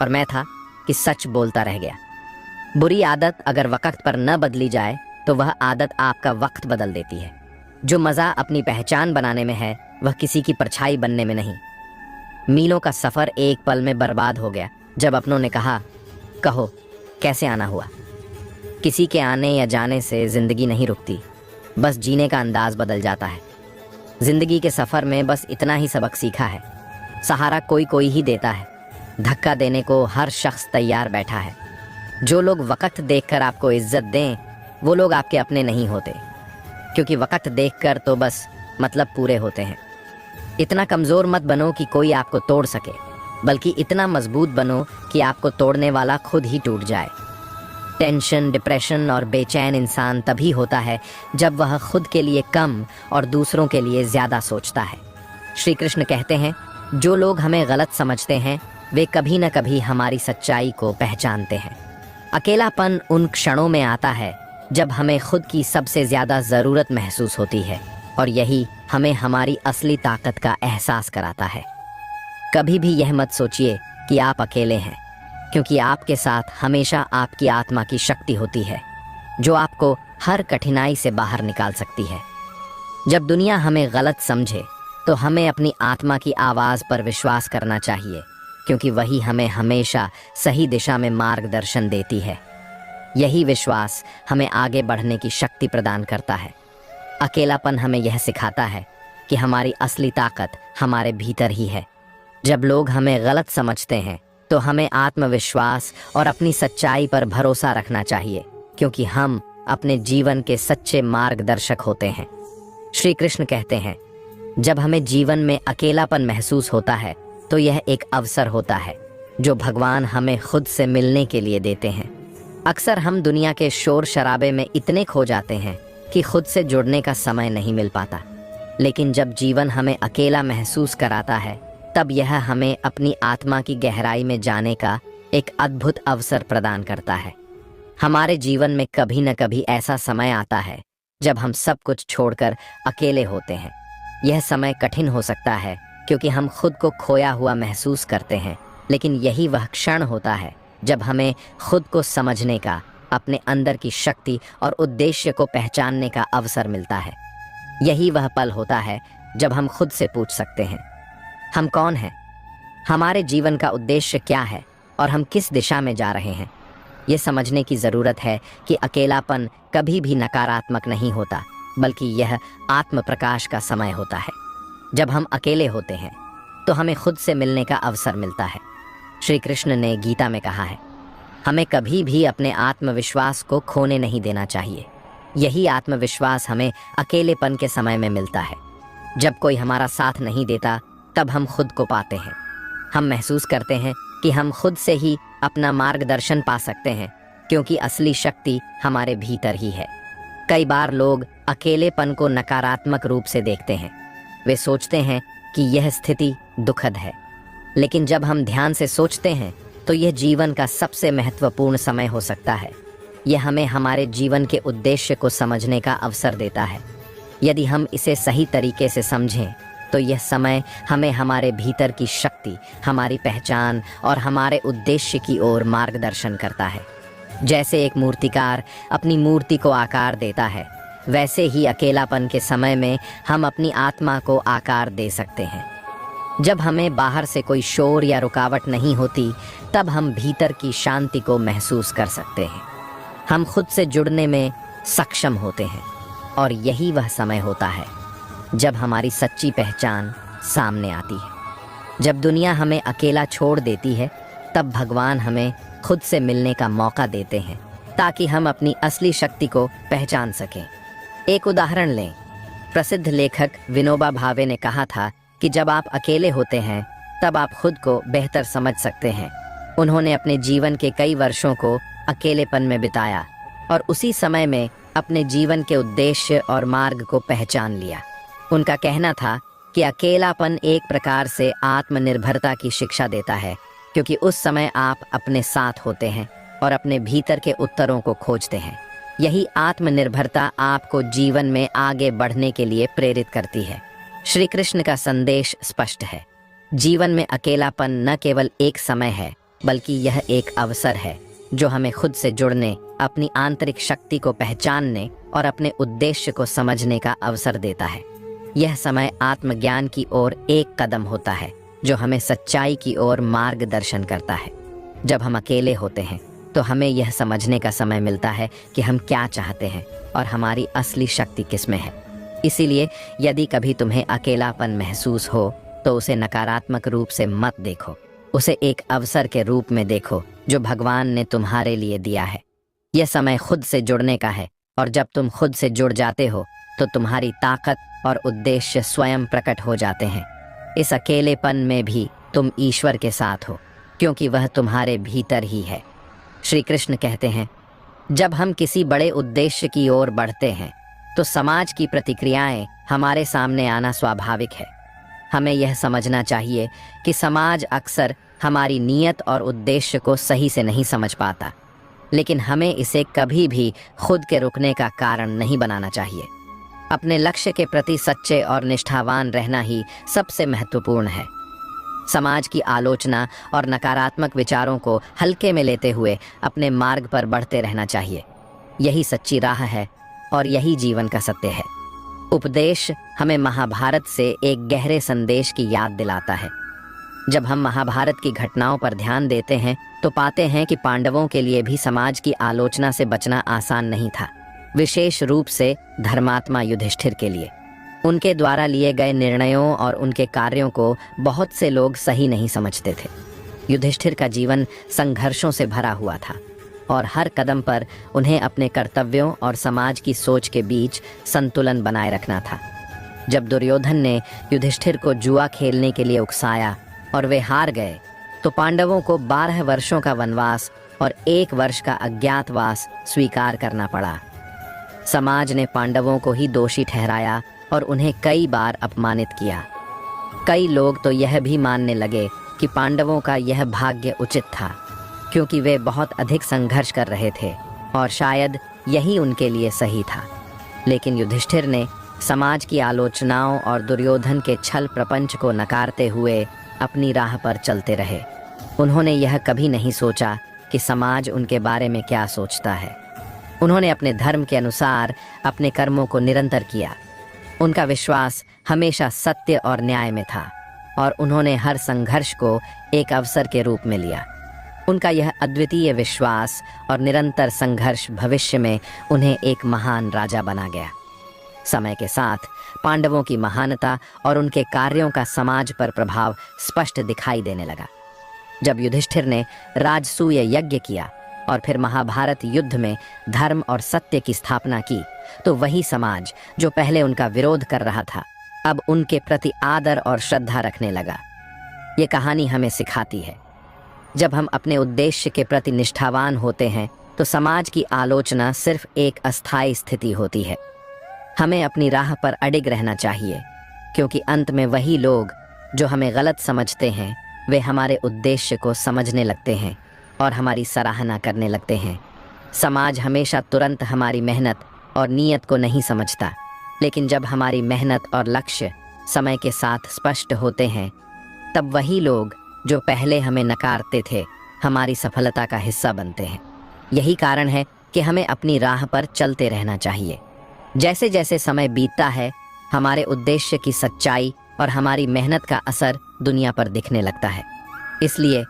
और मैं था कि सच बोलता रह गया। बुरी आदत अगर वक्त पर न बदली जाए तो वह आदत आपका वक्त बदल देती है। जो मज़ा अपनी पहचान बनाने में है वह किसी की परछाई बनने में नहीं। मीलों का सफ़र एक पल में बर्बाद हो गया जब अपनों ने कहा, कहो कैसे आना हुआ। किसी के आने या जाने से ज़िंदगी नहीं रुकती, बस जीने का अंदाज बदल जाता है। ज़िंदगी के सफ़र में बस इतना ही सबक सीखा है, सहारा कोई कोई ही देता है, धक्का देने को हर शख्स तैयार बैठा है। जो लोग वक्त देखकर आपको इज्जत दें वो लोग आपके अपने नहीं होते, क्योंकि वक्त देखकर तो बस मतलब पूरे होते हैं। इतना कमज़ोर मत बनो कि कोई आपको तोड़ सके, बल्कि इतना मजबूत बनो कि आपको तोड़ने वाला खुद ही टूट जाए। टेंशन, डिप्रेशन और बेचैन इंसान तभी होता है जब वह खुद के लिए कम और दूसरों के लिए ज़्यादा सोचता है। श्री कृष्ण कहते हैं, जो लोग हमें गलत समझते हैं वे कभी न कभी हमारी सच्चाई को पहचानते हैं। अकेलापन उन क्षणों में आता है जब हमें खुद की सबसे ज़्यादा ज़रूरत महसूस होती है, और यही हमें हमारी असली ताकत का एहसास कराता है। कभी भी यह मत सोचिए कि आप अकेले हैं, क्योंकि आपके साथ हमेशा आपकी आत्मा की शक्ति होती है, जो आपको हर कठिनाई से बाहर निकाल सकती है। जब दुनिया हमें गलत समझे तो हमें अपनी आत्मा की आवाज़ पर विश्वास करना चाहिए, क्योंकि वही हमें हमेशा सही दिशा में मार्गदर्शन देती है। यही विश्वास हमें आगे बढ़ने की शक्ति प्रदान करता है। अकेलापन हमें यह सिखाता है कि हमारी असली ताकत हमारे भीतर ही है। जब लोग हमें गलत समझते हैं तो हमें आत्मविश्वास और अपनी सच्चाई पर भरोसा रखना चाहिए, क्योंकि हम अपने जीवन के सच्चे मार्गदर्शक होते हैं। श्री कृष्ण कहते हैं, जब हमें जीवन में अकेलापन महसूस होता है तो यह एक अवसर होता है जो भगवान हमें खुद से मिलने के लिए देते हैं। अक्सर हम दुनिया के शोर शराबे में इतने खो जाते हैं कि खुद से जुड़ने का समय नहीं मिल पाता, लेकिन जब जीवन हमें अकेला महसूस कराता है तब यह हमें अपनी आत्मा की गहराई में जाने का एक अद्भुत अवसर प्रदान करता है। हमारे जीवन में कभी न कभी ऐसा समय आता है जब हम सब कुछ छोड़कर अकेले होते हैं। यह समय कठिन हो सकता है क्योंकि हम खुद को खोया हुआ महसूस करते हैं, लेकिन यही वह क्षण होता है जब हमें खुद को समझने का, अपने अंदर की शक्ति और उद्देश्य को पहचानने का अवसर मिलता है। यही वह पल होता है जब हम खुद से पूछ सकते हैं, हम कौन हैं, हमारे जीवन का उद्देश्य क्या है और हम किस दिशा में जा रहे हैं। ये समझने की ज़रूरत है कि अकेलापन कभी भी नकारात्मक नहीं होता, बल्कि यह आत्म प्रकाश का समय होता है। जब हम अकेले होते हैं तो हमें खुद से मिलने का अवसर मिलता है। श्री कृष्ण ने गीता में कहा है, हमें कभी भी अपने आत्मविश्वास को खोने नहीं देना चाहिए। यही आत्मविश्वास हमें अकेलेपन के समय में मिलता है। जब कोई हमारा साथ नहीं देता तब हम खुद को पाते हैं। हम महसूस करते हैं कि हम खुद से ही अपना मार्गदर्शन पा सकते हैं, क्योंकि असली शक्ति हमारे भीतर ही है। कई बार लोग अकेलेपन को नकारात्मक रूप से देखते हैं। वे सोचते हैं कि यह स्थिति दुखद है, लेकिन जब हम ध्यान से सोचते हैं तो यह जीवन का सबसे महत्वपूर्ण समय हो सकता है। यह हमें हमारे जीवन के उद्देश्य को समझने का अवसर देता है। यदि हम इसे सही तरीके से समझें तो यह समय हमें हमारे भीतर की शक्ति, हमारी पहचान और हमारे उद्देश्य की ओर मार्गदर्शन करता है। जैसे एक मूर्तिकार अपनी मूर्ति को आकार देता है, वैसे ही अकेलापन के समय में हम अपनी आत्मा को आकार दे सकते हैं। जब हमें बाहर से कोई शोर या रुकावट नहीं होती, तब हम भीतर की शांति को महसूस कर सकते हैं। हम खुद से जुड़ने में सक्षम होते हैं और यही वह समय होता है जब हमारी सच्ची पहचान सामने आती है। जब दुनिया हमें अकेला छोड़ देती है, तब भगवान हमें खुद से मिलने का मौका देते हैं ताकि हम अपनी असली शक्ति को पहचान सकें। एक उदाहरण लें। प्रसिद्ध लेखक विनोबा भावे ने कहा था कि जब आप अकेले होते हैं तब आप खुद को बेहतर समझ सकते हैं। उन्होंने अपने जीवन के कई वर्षों को अकेलेपन में बिताया और उसी समय में अपने जीवन के उद्देश्य और मार्ग को पहचान लिया। उनका कहना था कि अकेलापन एक प्रकार से आत्मनिर्भरता की शिक्षा देता है, क्योंकि उस समय आप अपने साथ होते हैं और अपने भीतर के उत्तरों को खोजते हैं। यही आत्मनिर्भरता आपको जीवन में आगे बढ़ने के लिए प्रेरित करती है। श्री कृष्ण का संदेश स्पष्ट है। जीवन में अकेलापन न केवल एक समय है, बल्कि यह एक अवसर है जो हमें खुद से जुड़ने, अपनी आंतरिक शक्ति को पहचानने और अपने उद्देश्य को समझने का अवसर देता है। यह समय आत्मज्ञान की ओर एक कदम होता है जो हमें सच्चाई की ओर मार्गदर्शन करता है। जब हम अकेले होते हैं तो हमें यह समझने का समय मिलता है कि हम क्या चाहते हैं और हमारी असली शक्ति किसमें है। इसीलिए यदि कभी तुम्हें अकेलापन महसूस हो तो उसे नकारात्मक रूप से मत देखो, उसे एक अवसर के रूप में देखो जो भगवान ने तुम्हारे लिए दिया है। यह समय खुद से जुड़ने का है और जब तुम खुद से जुड़ जाते हो तो तुम्हारी ताकत और उद्देश्य स्वयं प्रकट हो जाते हैं। इस अकेलेपन में भी तुम ईश्वर के साथ हो, क्योंकि वह तुम्हारे भीतर ही है। श्री कृष्ण कहते हैं, जब हम किसी बड़े उद्देश्य की ओर बढ़ते हैं तो समाज की प्रतिक्रियाएं हमारे सामने आना स्वाभाविक है। हमें यह समझना चाहिए कि समाज अक्सर हमारी नीयत और उद्देश्य को सही से नहीं समझ पाता, लेकिन हमें इसे कभी भी खुद के रुकने का कारण नहीं बनाना चाहिए। अपने लक्ष्य के प्रति सच्चे और निष्ठावान रहना ही सबसे महत्वपूर्ण है। समाज की आलोचना और नकारात्मक विचारों को हल्के में लेते हुए अपने मार्ग पर बढ़ते रहना चाहिए। यही सच्ची राह है और यही जीवन का सत्य है। उपदेश हमें महाभारत से एक गहरे संदेश की याद दिलाता है। जब हम महाभारत की घटनाओं पर ध्यान देते हैं तो पाते हैं कि पांडवों के लिए भी समाज की आलोचना से बचना आसान नहीं था, विशेष रूप से धर्मात्मा युधिष्ठिर के लिए। उनके द्वारा लिए गए निर्णयों और उनके कार्यों को बहुत से लोग सही नहीं समझते थे। युधिष्ठिर का जीवन संघर्षों से भरा हुआ था और हर कदम पर उन्हें अपने कर्तव्यों और समाज की सोच के बीच संतुलन बनाए रखना था। जब दुर्योधन ने युधिष्ठिर को जुआ खेलने के लिए उकसाया और वे हार गए तो पांडवों को 12 वर्षों का वनवास और 1 वर्ष का अज्ञातवास स्वीकार करना पड़ा। समाज ने पांडवों को ही दोषी ठहराया और उन्हें कई बार अपमानित किया। कई लोग तो यह भी मानने लगे कि पांडवों का यह भाग्य उचित था, क्योंकि वे बहुत अधिक संघर्ष कर रहे थे और शायद यही उनके लिए सही था। लेकिन युधिष्ठिर ने समाज की आलोचनाओं और दुर्योधन के छल प्रपंच को नकारते हुए अपनी राह पर चलते रहे। उन्होंने यह कभी नहीं सोचा कि समाज उनके बारे में क्या सोचता है। उन्होंने अपने धर्म के अनुसार अपने कर्मों को निरंतर किया। उनका विश्वास हमेशा सत्य और न्याय में था और उन्होंने हर संघर्ष को एक अवसर के रूप में लिया। उनका यह अद्वितीय विश्वास और निरंतर संघर्ष भविष्य में उन्हें एक महान राजा बना गया। समय के साथ पांडवों की महानता और उनके कार्यों का समाज पर प्रभाव स्पष्ट दिखाई देने लगा। जब युधिष्ठिर ने राजसूय यज्ञ किया और फिर महाभारत युद्ध में धर्म और सत्य की स्थापना की, तो वही समाज जो पहले उनका विरोध कर रहा था, अब उनके प्रति आदर और श्रद्धा रखने लगा। ये कहानी हमें सिखाती है, जब हम अपने उद्देश्य के प्रति निष्ठावान होते हैं तो समाज की आलोचना सिर्फ एक अस्थायी स्थिति होती है। हमें अपनी राह पर अडिग रहना चाहिए, क्योंकि अंत में वही लोग जो हमें गलत समझते हैं वे हमारे उद्देश्य को समझने लगते हैं और हमारी सराहना करने लगते हैं। समाज हमेशा तुरंत हमारी मेहनत और नीयत को नहीं समझता, लेकिन जब हमारी मेहनत और लक्ष्य समय के साथ स्पष्ट होते हैं, तब वही लोग जो पहले हमें नकारते थे हमारी सफलता का हिस्सा बनते हैं। यही कारण है कि हमें अपनी राह पर चलते रहना चाहिए। जैसे जैसे समय बीतता है, हमारे उद्देश्य की सच्चाई और हमारी मेहनत का असर दुनिया पर दिखने लगता है। इसलिए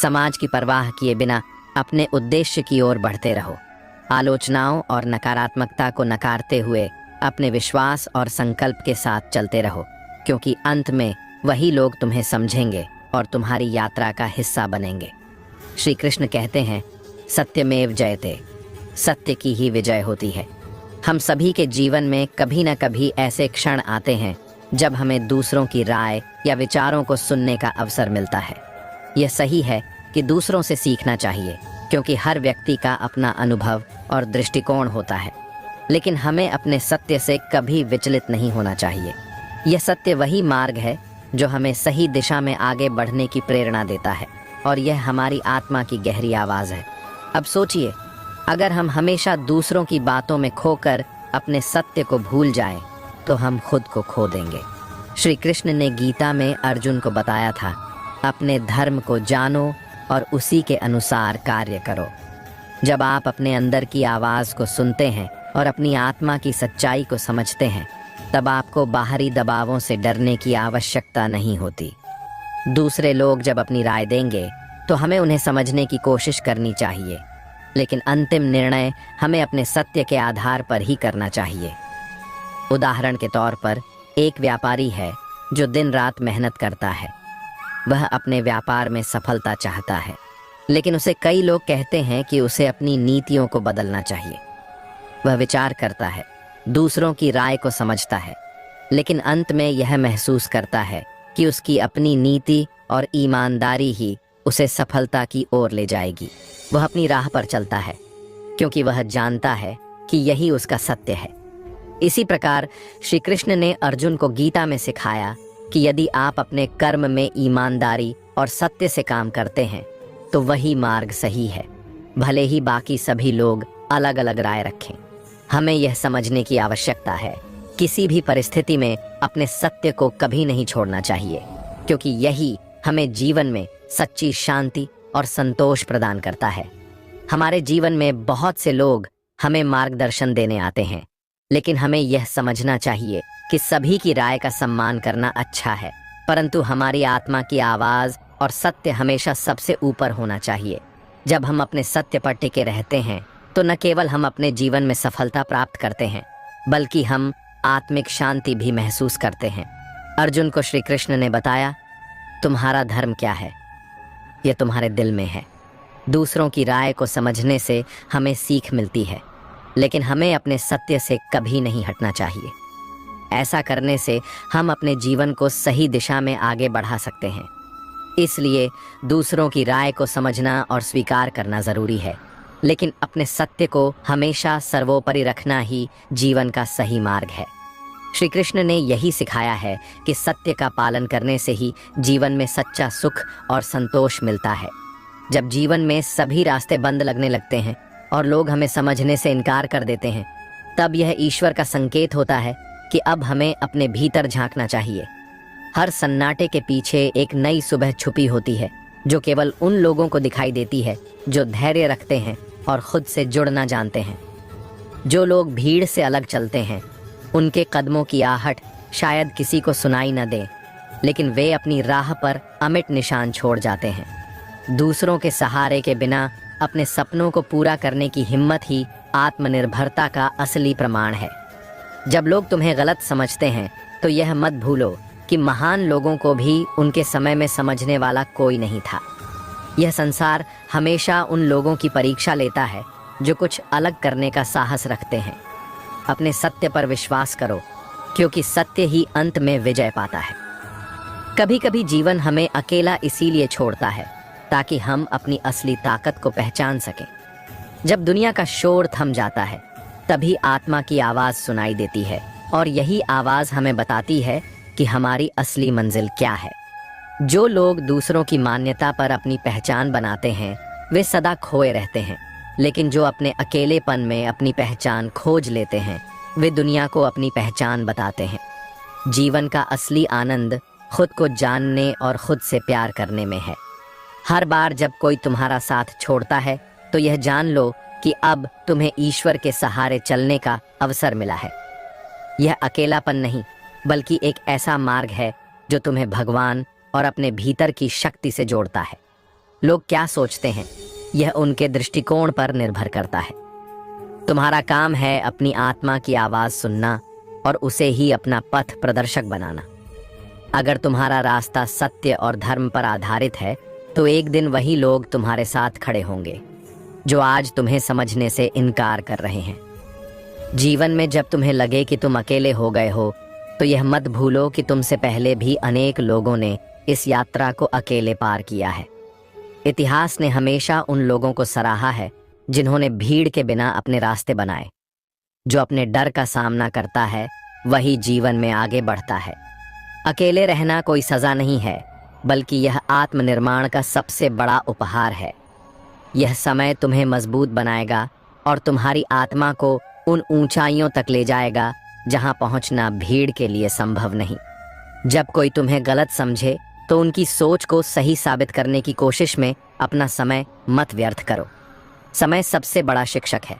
समाज की परवाह किए बिना अपने उद्देश्य की ओर बढ़ते रहो। आलोचनाओं और नकारात्मकता को नकारते हुए अपने विश्वास और संकल्प के साथ चलते रहो, क्योंकि अंत में वही लोग तुम्हें समझेंगे और तुम्हारी यात्रा का हिस्सा बनेंगे। श्री कृष्ण कहते हैं, सत्यमेव जयते, सत्य की ही विजय होती है। हम सभी के जीवन में कभी न कभी ऐसे क्षण आते हैं जब हमें दूसरों की राय या विचारों को सुनने का अवसर मिलता है। यह सही है कि दूसरों से सीखना चाहिए, क्योंकि हर व्यक्ति का अपना अनुभव और दृष्टिकोण होता है। लेकिन हमें अपने सत्य से कभी विचलित नहीं होना चाहिए। यह सत्य वही मार्ग है जो हमें सही दिशा में आगे बढ़ने की प्रेरणा देता है, और यह हमारी आत्मा की गहरी आवाज़ है। अब सोचिए, अगर हम हमेशा दूसरों की बातों में खोकर अपने सत्य को भूल जाएं, तो हम खुद को खो देंगे। श्री कृष्ण ने गीता में अर्जुन को बताया था, अपने धर्म को जानो और उसी के अनुसार कार्य करो। जब आप अपने अंदर की आवाज़ को सुनते हैं और अपनी आत्मा की सच्चाई को समझते हैं, तब आपको बाहरी दबावों से डरने की आवश्यकता नहीं होती। दूसरे लोग जब अपनी राय देंगे तो हमें उन्हें समझने की कोशिश करनी चाहिए, लेकिन अंतिम निर्णय हमें अपने सत्य के आधार पर ही करना चाहिए। उदाहरण के तौर पर, एक व्यापारी है जो दिन रात मेहनत करता है। वह अपने व्यापार में सफलता चाहता है, लेकिन उसे कई लोग कहते हैं कि उसे अपनी नीतियों को बदलना चाहिए। वह विचार करता है, दूसरों की राय को समझता है, लेकिन अंत में यह महसूस करता है कि उसकी अपनी नीति और ईमानदारी ही उसे सफलता की ओर ले जाएगी। वह अपनी राह पर चलता है क्योंकि वह जानता है कि यही उसका सत्य है। इसी प्रकार श्री कृष्ण ने अर्जुन को गीता में सिखाया कि यदि आप अपने कर्म में ईमानदारी और सत्य से काम करते हैं तो वही मार्ग सही है, भले ही बाकी सभी लोग अलग अलग राय रखें। हमें यह समझने की आवश्यकता है, किसी भी परिस्थिति में अपने सत्य को कभी नहीं छोड़ना चाहिए, क्योंकि यही हमें जीवन में सच्ची शांति और संतोष प्रदान करता है। हमारे जीवन में बहुत से लोग हमें मार्गदर्शन देने आते हैं, लेकिन हमें यह समझना चाहिए कि सभी की राय का सम्मान करना अच्छा है, परंतु हमारी आत्मा की आवाज़ और सत्य हमेशा सबसे ऊपर होना चाहिए। जब हम अपने सत्य पर टिके रहते हैं तो न केवल हम अपने जीवन में सफलता प्राप्त करते हैं, बल्कि हम आत्मिक शांति भी महसूस करते हैं। अर्जुन को श्री कृष्ण ने बताया, तुम्हारा धर्म क्या है? यह तुम्हारे दिल में है। दूसरों की राय को समझने से हमें सीख मिलती है, लेकिन हमें अपने सत्य से कभी नहीं हटना चाहिए। ऐसा करने से हम अपने जीवन को सही दिशा में आगे बढ़ा सकते हैं। इसलिए दूसरों की राय को समझना और स्वीकार करना ज़रूरी है, लेकिन अपने सत्य को हमेशा सर्वोपरि रखना ही जीवन का सही मार्ग है। श्री कृष्ण ने यही सिखाया है कि सत्य का पालन करने से ही जीवन में सच्चा सुख और संतोष मिलता है। जब जीवन में सभी रास्ते बंद लगने लगते हैं और लोग हमें समझने से इनकार कर देते हैं, तब यह ईश्वर का संकेत होता है कि अब हमें अपने भीतर झांकना चाहिए। हर सन्नाटे के पीछे एक नई सुबह छुपी होती है, जो केवल उन लोगों को दिखाई देती है जो धैर्य रखते हैं और खुद से जुड़ना जानते हैं। जो लोग भीड़ से अलग चलते हैं, उनके कदमों की आहट शायद किसी को सुनाई न दे, लेकिन वे अपनी राह पर अमिट निशान छोड़ जाते हैं। दूसरों के सहारे के बिना अपने सपनों को पूरा करने की हिम्मत ही आत्मनिर्भरता का असली प्रमाण है। जब लोग तुम्हें गलत समझते हैं तो यह मत भूलो कि महान लोगों को भी उनके समय में समझने वाला कोई नहीं था। यह संसार हमेशा उन लोगों की परीक्षा लेता है जो कुछ अलग करने का साहस रखते हैं। अपने सत्य पर विश्वास करो, क्योंकि सत्य ही अंत में विजय पाता है। कभी कभी जीवन हमें अकेला इसीलिए छोड़ता है ताकि हम अपनी असली ताकत को पहचान सकें। जब दुनिया का शोर थम जाता है, तभी आत्मा की आवाज़ सुनाई देती है, और यही आवाज़ हमें बताती है कि हमारी असली मंजिल क्या है। जो लोग दूसरों की मान्यता पर अपनी पहचान बनाते हैं, वे सदा खोए रहते हैं, लेकिन जो अपने अकेलेपन में अपनी पहचान खोज लेते हैं, वे दुनिया को अपनी पहचान बताते हैं। जीवन का असली आनंद खुद को जानने और खुद से प्यार करने में है। हर बार जब कोई तुम्हारा साथ छोड़ता है तो यह जान लो कि अब तुम्हें ईश्वर के सहारे चलने का अवसर मिला है। यह अकेलापन नहीं, बल्कि एक ऐसा मार्ग है जो तुम्हें भगवान और अपने भीतर की शक्ति से जोड़ता है। लोग क्या सोचते हैं, यह उनके दृष्टिकोण पर निर्भर करता है। तुम्हारा काम है अपनी आत्मा की आवाज सुनना और उसे ही अपना पथ प्रदर्शक बनाना। अगर तुम्हारा रास्ता सत्य और धर्म पर आधारित है तो एक दिन वही लोग तुम्हारे साथ खड़े होंगे जो आज तुम्हें समझने से इनकार कर रहे हैं। जीवन में जब तुम्हें लगे कि तुम अकेले हो गए हो तो यह मत भूलो कि तुमसे पहले भी अनेक लोगों ने इस यात्रा को अकेले पार किया है। इतिहास ने हमेशा उन लोगों को सराहा है जिन्होंने भीड़ के बिना अपने रास्ते बनाए। जो अपने डर का सामना करता है वही जीवन में आगे बढ़ता है। अकेले रहना कोई सजा नहीं है, बल्कि यह आत्मनिर्माण का सबसे बड़ा उपहार है। यह समय तुम्हें मजबूत बनाएगा और तुम्हारी आत्मा को उन ऊंचाइयों तक ले जाएगा जहां पहुंचना भीड़ के लिए संभव नहीं। जब कोई तुम्हें गलत समझे तो उनकी सोच को सही साबित करने की कोशिश में अपना समय मत व्यर्थ करो। समय सबसे बड़ा शिक्षक है।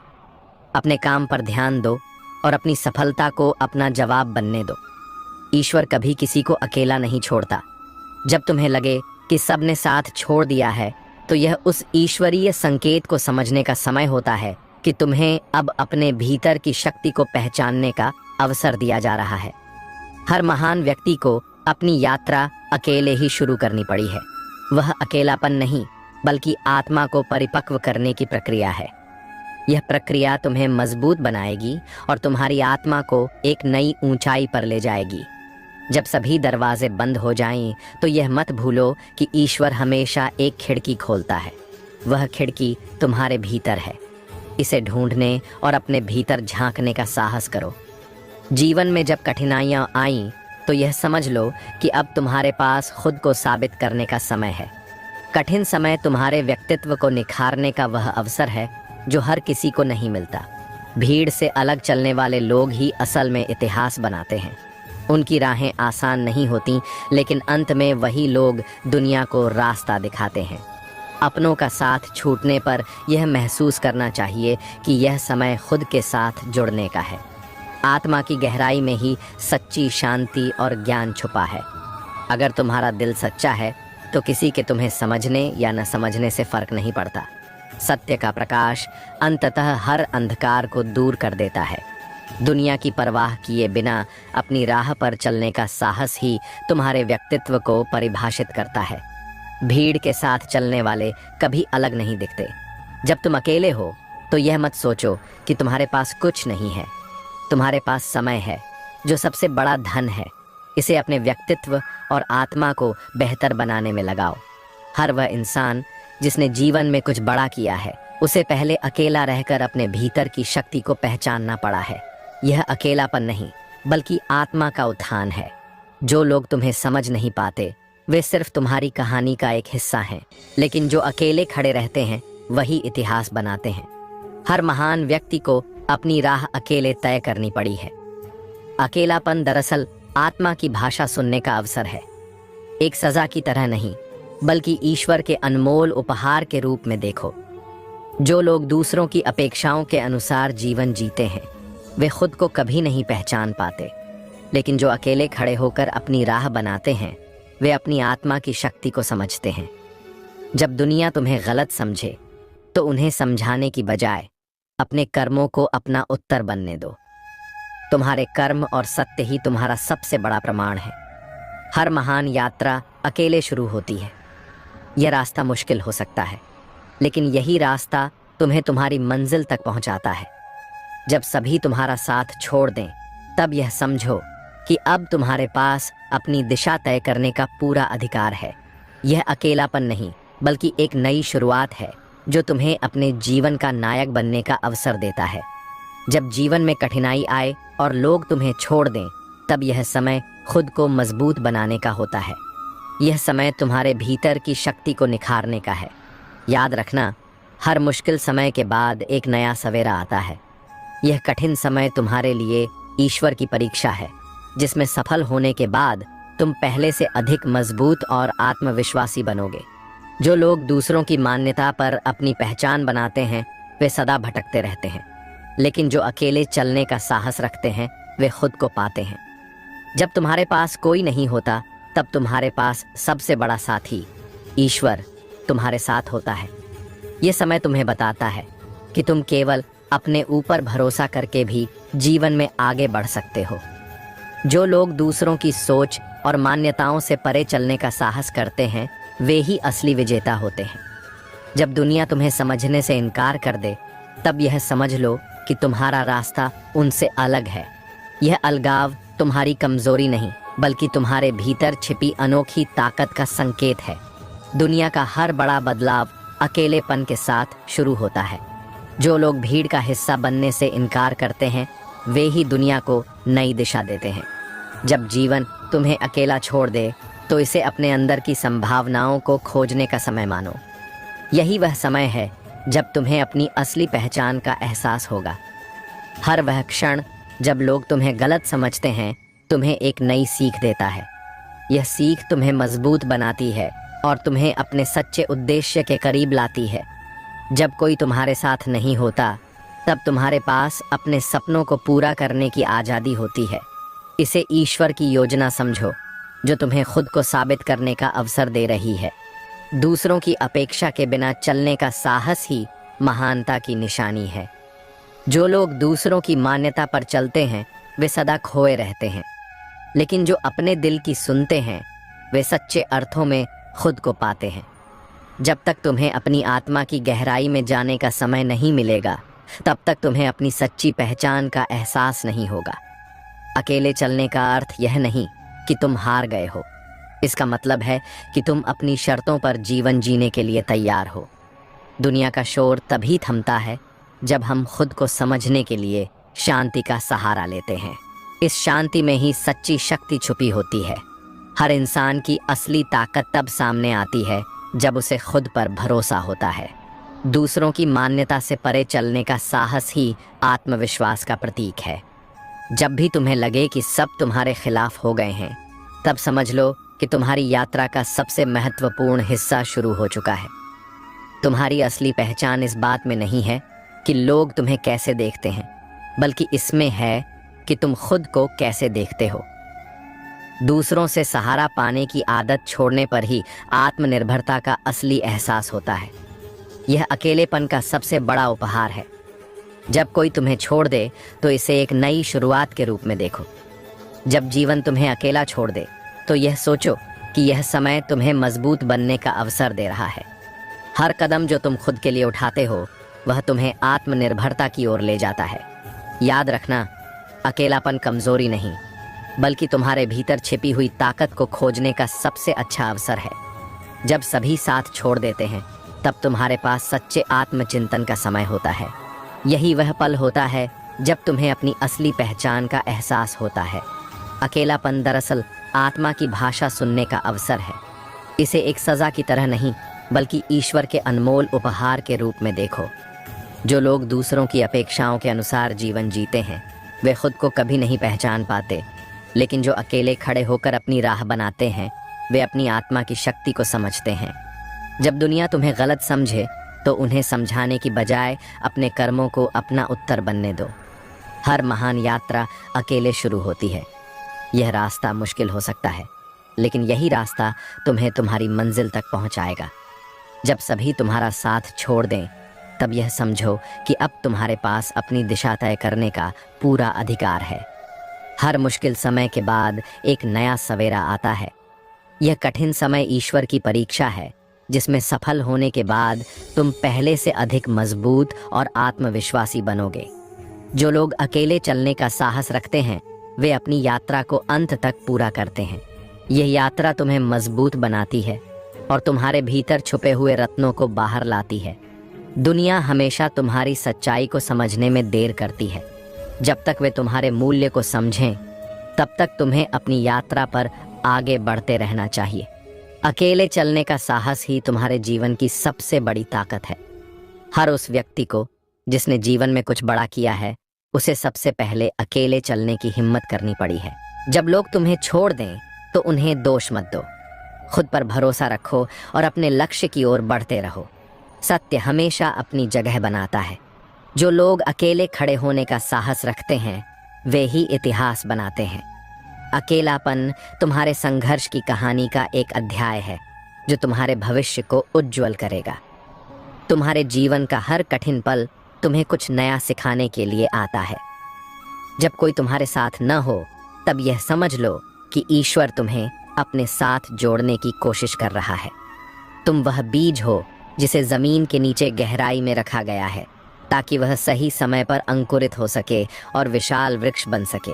अपने काम पर ध्यान दो और अपनी सफलता को अपना जवाब बनने दो। ईश्वर कभी किसी को अकेला नहीं छोड़ता। जब तुम्हें लगे कि सबने साथ छोड़ दिया है तो यह उस ईश्वरीय संकेत को समझने का समय होता है कि तुम्हें अब अपने भीतर की शक्ति को पहचानने का अवसर दिया जा रहा है। हर महान व्यक्ति को अपनी यात्रा अकेले ही शुरू करनी पड़ी है। वह अकेलापन नहीं, बल्कि आत्मा को परिपक्व करने की प्रक्रिया है। यह प्रक्रिया तुम्हें मजबूत बनाएगी और तुम्हारी आत्मा को एक नई ऊंचाई पर ले जाएगी। जब सभी दरवाजे बंद हो जाएं, तो यह मत भूलो कि ईश्वर हमेशा एक खिड़की खोलता है। वह खिड़की तुम्हारे भीतर है। इसे ढूंढने और अपने भीतर झांकने का साहस करो। जीवन में जब कठिनाइयां आईं, तो यह समझ लो कि अब तुम्हारे पास खुद को साबित करने का समय है। कठिन समय तुम्हारे व्यक्तित्व को निखारने का वह अवसर है जो हर किसी को नहीं मिलता। भीड़ से अलग चलने वाले लोग ही असल में इतिहास बनाते हैं। उनकी राहें आसान नहीं होती, लेकिन अंत में वही लोग दुनिया को रास्ता दिखाते हैं। अपनों का साथ छूटने पर यह महसूस करना चाहिए कि यह समय खुद के साथ जुड़ने का है। आत्मा की गहराई में ही सच्ची शांति और ज्ञान छुपा है। अगर तुम्हारा दिल सच्चा है तो किसी के तुम्हें समझने या न समझने से फर्क नहीं पड़ता। सत्य का प्रकाश अंततः हर अंधकार को दूर कर देता है। दुनिया की परवाह किए बिना अपनी राह पर चलने का साहस ही तुम्हारे व्यक्तित्व को परिभाषित करता है। भीड़ के साथ चलने वाले कभी अलग नहीं दिखते। जब तुम अकेले हो तो यह मत सोचो कि तुम्हारे पास कुछ नहीं है। तुम्हारे पास समय है, जो सबसे बड़ा धन है। इसे अपने व्यक्तित्व और आत्मा को बेहतर बनाने में लगाओ। हर वह इंसान जिसने जीवन में कुछ बड़ा किया है, उसे पहले अकेला रहकर अपने भीतर की शक्ति को पहचानना पड़ा है। यह अकेलापन नहीं, बल्कि आत्मा का उत्थान है। जो लोग तुम्हें समझ नहीं पाते वे सिर्फ तुम्हारी कहानी का एक हिस्सा हैं, लेकिन जो अकेले खड़े रहते हैं वही इतिहास बनाते हैं। हर महान व्यक्ति को अपनी राह अकेले तय करनी पड़ी है। अकेलापन दरअसल आत्मा की भाषा सुनने का अवसर है। एक सजा की तरह नहीं, बल्कि ईश्वर के अनमोल उपहार के रूप में देखो। जो लोग दूसरों की अपेक्षाओं के अनुसार जीवन जीते हैं वे खुद को कभी नहीं पहचान पाते, लेकिन जो अकेले खड़े होकर अपनी राह बनाते हैं वे अपनी आत्मा की शक्ति को समझते हैं। जब दुनिया तुम्हें गलत समझे तो उन्हें समझाने की बजाय अपने कर्मों को अपना उत्तर बनने दो। तुम्हारे कर्म और सत्य ही तुम्हारा सबसे बड़ा प्रमाण है। हर महान यात्रा अकेले शुरू होती है। यह रास्ता मुश्किल हो सकता है, लेकिन यही रास्ता तुम्हें तुम्हारी मंजिल तक पहुंचाता है। जब सभी तुम्हारा साथ छोड़ दें, तब यह समझो कि अब तुम्हारे पास अपनी दिशा तय करने का पूरा अधिकार है। यह अकेलापन नहीं, बल्कि एक नई शुरुआत है जो तुम्हें अपने जीवन का नायक बनने का अवसर देता है। जब जीवन में कठिनाई आए और लोग तुम्हें छोड़ दें, तब यह समय खुद को मजबूत बनाने का होता है। यह समय तुम्हारे भीतर की शक्ति को निखारने का है। याद रखना, हर मुश्किल समय के बाद एक नया सवेरा आता है। यह कठिन समय तुम्हारे लिए ईश्वर की परीक्षा है, जिसमें सफल होने के बाद तुम पहले से अधिक मजबूत और आत्मविश्वासी बनोगे। जो लोग दूसरों की मान्यता पर अपनी पहचान बनाते हैं वे सदा भटकते रहते हैं, लेकिन जो अकेले चलने का साहस रखते हैं वे खुद को पाते हैं। जब तुम्हारे पास कोई नहीं होता तब तुम्हारे पास सबसे बड़ा साथी ईश्वर तुम्हारे साथ होता है। ये समय तुम्हें बताता है कि तुम केवल अपने ऊपर भरोसा करके भी जीवन में आगे बढ़ सकते हो। जो लोग दूसरों की सोच और मान्यताओं से परे चलने का साहस करते हैं वे ही असली विजेता होते हैं। जब दुनिया तुम्हें समझने से इनकार कर दे तब यह समझ लो कि तुम्हारा रास्ता उनसे अलग है। यह अलगाव तुम्हारी कमजोरी नहीं बल्कि तुम्हारे भीतर छिपी अनोखी ताकत का संकेत है। दुनिया का हर बड़ा बदलाव अकेलेपन के साथ शुरू होता है। जो लोग भीड़ का हिस्सा बनने से इनकार करते हैं वे ही दुनिया को नई दिशा देते हैं। जब जीवन तुम्हें अकेला छोड़ दे तो इसे अपने अंदर की संभावनाओं को खोजने का समय मानो। यही वह समय है जब तुम्हें अपनी असली पहचान का एहसास होगा। हर वह क्षण जब लोग तुम्हें गलत समझते हैं तुम्हें एक नई सीख देता है। यह सीख तुम्हें मजबूत बनाती है और तुम्हें अपने सच्चे उद्देश्य के करीब लाती है। जब कोई तुम्हारे साथ नहीं होता तब तुम्हारे पास अपने सपनों को पूरा करने की आज़ादी होती है। इसे ईश्वर की योजना समझो जो तुम्हें खुद को साबित करने का अवसर दे रही है। दूसरों की अपेक्षा के बिना चलने का साहस ही महानता की निशानी है। जो लोग दूसरों की मान्यता पर चलते हैं वे सदा खोए रहते हैं, लेकिन जो अपने दिल की सुनते हैं वे सच्चे अर्थों में खुद को पाते हैं। जब तक तुम्हें अपनी आत्मा की गहराई में जाने का समय नहीं मिलेगा तब तक तुम्हें अपनी सच्ची पहचान का एहसास नहीं होगा। अकेले चलने का अर्थ यह नहीं कि तुम हार गए हो। इसका मतलब है कि तुम अपनी शर्तों पर जीवन जीने के लिए तैयार हो। दुनिया का शोर तभी थमता है जब हम खुद को समझने के लिए शांति का सहारा लेते हैं। इस शांति में ही सच्ची शक्ति छुपी होती है। हर इंसान की असली ताकत तब सामने आती है जब उसे खुद पर भरोसा होता है। दूसरों की मान्यता से परे चलने का साहस ही आत्मविश्वास का प्रतीक है। जब भी तुम्हें लगे कि सब तुम्हारे खिलाफ हो गए हैं तब समझ लो कि तुम्हारी यात्रा का सबसे महत्वपूर्ण हिस्सा शुरू हो चुका है। तुम्हारी असली पहचान इस बात में नहीं है कि लोग तुम्हें कैसे देखते हैं, बल्कि इसमें है कि तुम खुद को कैसे देखते हो। दूसरों से सहारा पाने की आदत छोड़ने पर ही आत्मनिर्भरता का असली एहसास होता है। यह अकेलेपन का सबसे बड़ा उपहार है। जब कोई तुम्हें छोड़ दे तो इसे एक नई शुरुआत के रूप में देखो। जब जीवन तुम्हें अकेला छोड़ दे तो यह सोचो कि यह समय तुम्हें मजबूत बनने का अवसर दे रहा है। हर कदम जो तुम खुद के लिए उठाते हो वह तुम्हें आत्मनिर्भरता की ओर ले जाता है। याद रखना, अकेलापन कमजोरी नहीं बल्कि तुम्हारे भीतर छिपी हुई ताकत को खोजने का सबसे अच्छा अवसर है। जब सभी साथ छोड़ देते हैं तब तुम्हारे पास सच्चे आत्मचिंतन का समय होता है। यही वह पल होता है जब तुम्हें अपनी असली पहचान का एहसास होता है। अकेलापन दरअसल आत्मा की भाषा सुनने का अवसर है। इसे एक सज़ा की तरह नहीं बल्कि ईश्वर के अनमोल उपहार के रूप में देखो। जो लोग दूसरों की अपेक्षाओं के अनुसार जीवन जीते हैं वे खुद को कभी नहीं पहचान पाते, लेकिन जो अकेले खड़े होकर अपनी राह बनाते हैं वे अपनी आत्मा की शक्ति को समझते हैं। जब दुनिया तुम्हें गलत समझे तो उन्हें समझाने की बजाय अपने कर्मों को अपना उत्तर बनने दो। हर महान यात्रा अकेले शुरू होती है। यह रास्ता मुश्किल हो सकता है, लेकिन यही रास्ता तुम्हें तुम्हारी मंजिल तक पहुंचाएगा। जब सभी तुम्हारा साथ छोड़ दें तब यह समझो कि अब तुम्हारे पास अपनी दिशा तय करने का पूरा अधिकार है। हर मुश्किल समय के बाद एक नया सवेरा आता है। यह कठिन समय ईश्वर की परीक्षा है जिसमें सफल होने के बाद तुम पहले से अधिक मजबूत और आत्मविश्वासी बनोगे। जो लोग अकेले चलने का साहस रखते हैं वे अपनी यात्रा को अंत तक पूरा करते हैं। यह यात्रा तुम्हें मजबूत बनाती है और तुम्हारे भीतर छुपे हुए रत्नों को बाहर लाती है। दुनिया हमेशा तुम्हारी सच्चाई को समझने में देर करती है। जब तक वे तुम्हारे मूल्य को समझें तब तक तुम्हें अपनी यात्रा पर आगे बढ़ते रहना चाहिए। अकेले चलने का साहस ही तुम्हारे जीवन की सबसे बड़ी ताकत है। हर उस व्यक्ति को जिसने जीवन में कुछ बड़ा किया है उसे सबसे पहले अकेले चलने की हिम्मत करनी पड़ी है। जब लोग तुम्हें छोड़ दें तो उन्हें दोष मत दो, खुद पर भरोसा रखो और अपने लक्ष्य की ओर बढ़ते रहो। सत्य हमेशा अपनी जगह बनाता है। जो लोग अकेले खड़े होने का साहस रखते हैं वे ही इतिहास बनाते हैं। अकेलापन तुम्हारे संघर्ष की कहानी का एक अध्याय है जो तुम्हारे भविष्य को उज्जवल करेगा। तुम्हारे जीवन का हर कठिन पल तुम्हें कुछ नया सिखाने के लिए आता है। जब कोई तुम्हारे साथ न हो तब यह समझ लो कि ईश्वर तुम्हें अपने साथ जोड़ने की कोशिश कर रहा है। तुम वह बीज हो जिसे जमीन के नीचे गहराई में रखा गया है ताकि वह सही समय पर अंकुरित हो सके और विशाल वृक्ष बन सके।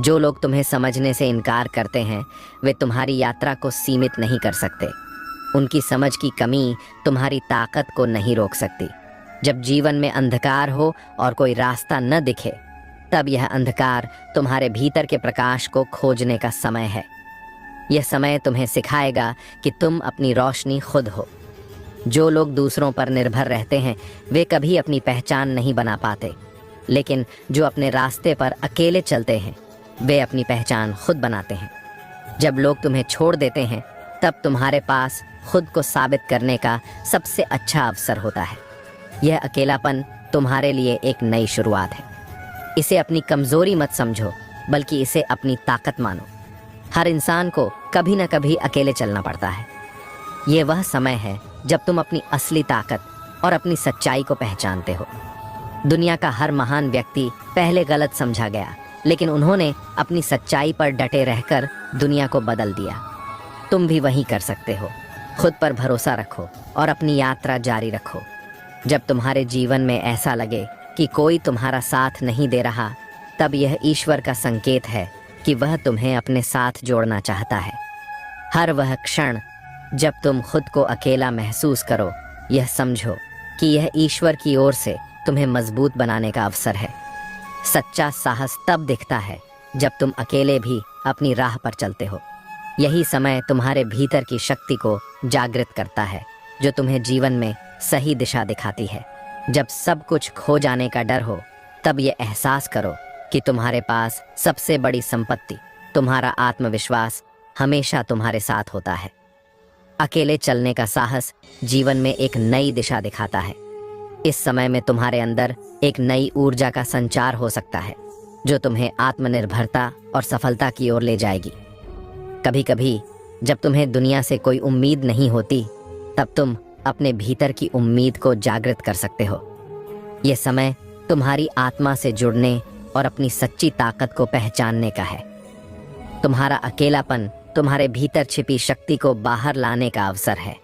जो लोग तुम्हें समझने से इनकार करते हैं वे तुम्हारी यात्रा को सीमित नहीं कर सकते। उनकी समझ की कमी तुम्हारी ताकत को नहीं रोक सकती। जब जीवन में अंधकार हो और कोई रास्ता न दिखे तब यह अंधकार तुम्हारे भीतर के प्रकाश को खोजने का समय है। यह समय तुम्हें सिखाएगा कि तुम अपनी रोशनी खुद हो। जो लोग दूसरों पर निर्भर रहते हैं वे कभी अपनी पहचान नहीं बना पाते, लेकिन जो अपने रास्ते पर अकेले चलते हैं वे अपनी पहचान खुद बनाते हैं। जब लोग तुम्हें छोड़ देते हैं तब तुम्हारे पास खुद को साबित करने का सबसे अच्छा अवसर होता है। यह अकेलापन तुम्हारे लिए एक नई शुरुआत है। इसे अपनी कमजोरी मत समझो, बल्कि इसे अपनी ताकत मानो। हर इंसान को कभी न कभी अकेले चलना पड़ता है। ये वह समय है जब तुम अपनी असली ताकत और अपनी सच्चाई को पहचानते हो। दुनिया का हर महान व्यक्ति पहले गलत समझा गया, लेकिन उन्होंने अपनी सच्चाई पर डटे रहकर दुनिया को बदल दिया। तुम भी वही कर सकते हो। खुद पर भरोसा रखो और अपनी यात्रा जारी रखो। जब तुम्हारे जीवन में ऐसा लगे कि कोई तुम्हारा साथ नहीं दे रहा, तब यह ईश्वर का संकेत है कि वह तुम्हें अपने साथ जोड़ना चाहता है। हर वह क्षण जब तुम खुद को अकेला महसूस करो, यह समझो कि यह ईश्वर की ओर से तुम्हें मजबूत बनाने का अवसर है। सच्चा साहस तब दिखता है जब तुम अकेले भी अपनी राह पर चलते हो। यही समय तुम्हारे भीतर की शक्ति को जागृत करता है जो तुम्हें जीवन में सही दिशा दिखाती है। जब सब कुछ खो जाने का डर हो तब ये एहसास करो कि तुम्हारे पास सबसे बड़ी संपत्ति, तुम्हारा आत्मविश्वास, हमेशा तुम्हारे साथ होता है। अकेले चलने का साहस जीवन में एक नई दिशा दिखाता है। इस समय में तुम्हारे अंदर एक नई ऊर्जा का संचार हो सकता है जो तुम्हें आत्मनिर्भरता और सफलता की ओर ले जाएगी। कभी कभी जब तुम्हें दुनिया से कोई उम्मीद नहीं होती तब तुम अपने भीतर की उम्मीद को जागृत कर सकते हो। यह समय तुम्हारी आत्मा से जुड़ने और अपनी सच्ची ताकत को पहचानने का है। तुम्हारा अकेलापन तुम्हारे भीतर छिपी शक्ति को बाहर लाने का अवसर है।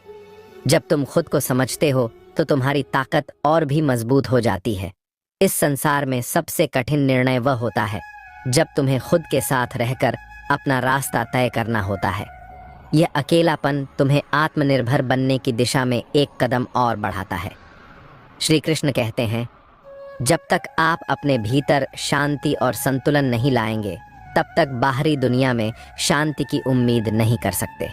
जब तुम खुद को समझते हो तो तुम्हारी ताकत और भी मजबूत हो जाती है। इस संसार में सबसे कठिन निर्णय वह होता है जब तुम्हें खुद के साथ रहकर अपना रास्ता तय करना होता है। यह अकेलापन तुम्हें आत्मनिर्भर बनने की दिशा में एक कदम और बढ़ाता है। श्री कृष्ण कहते हैं, जब तक आप अपने भीतर शांति और संतुलन नहीं लाएंगे तब तक बाहरी दुनिया में शांति की उम्मीद नहीं कर सकते।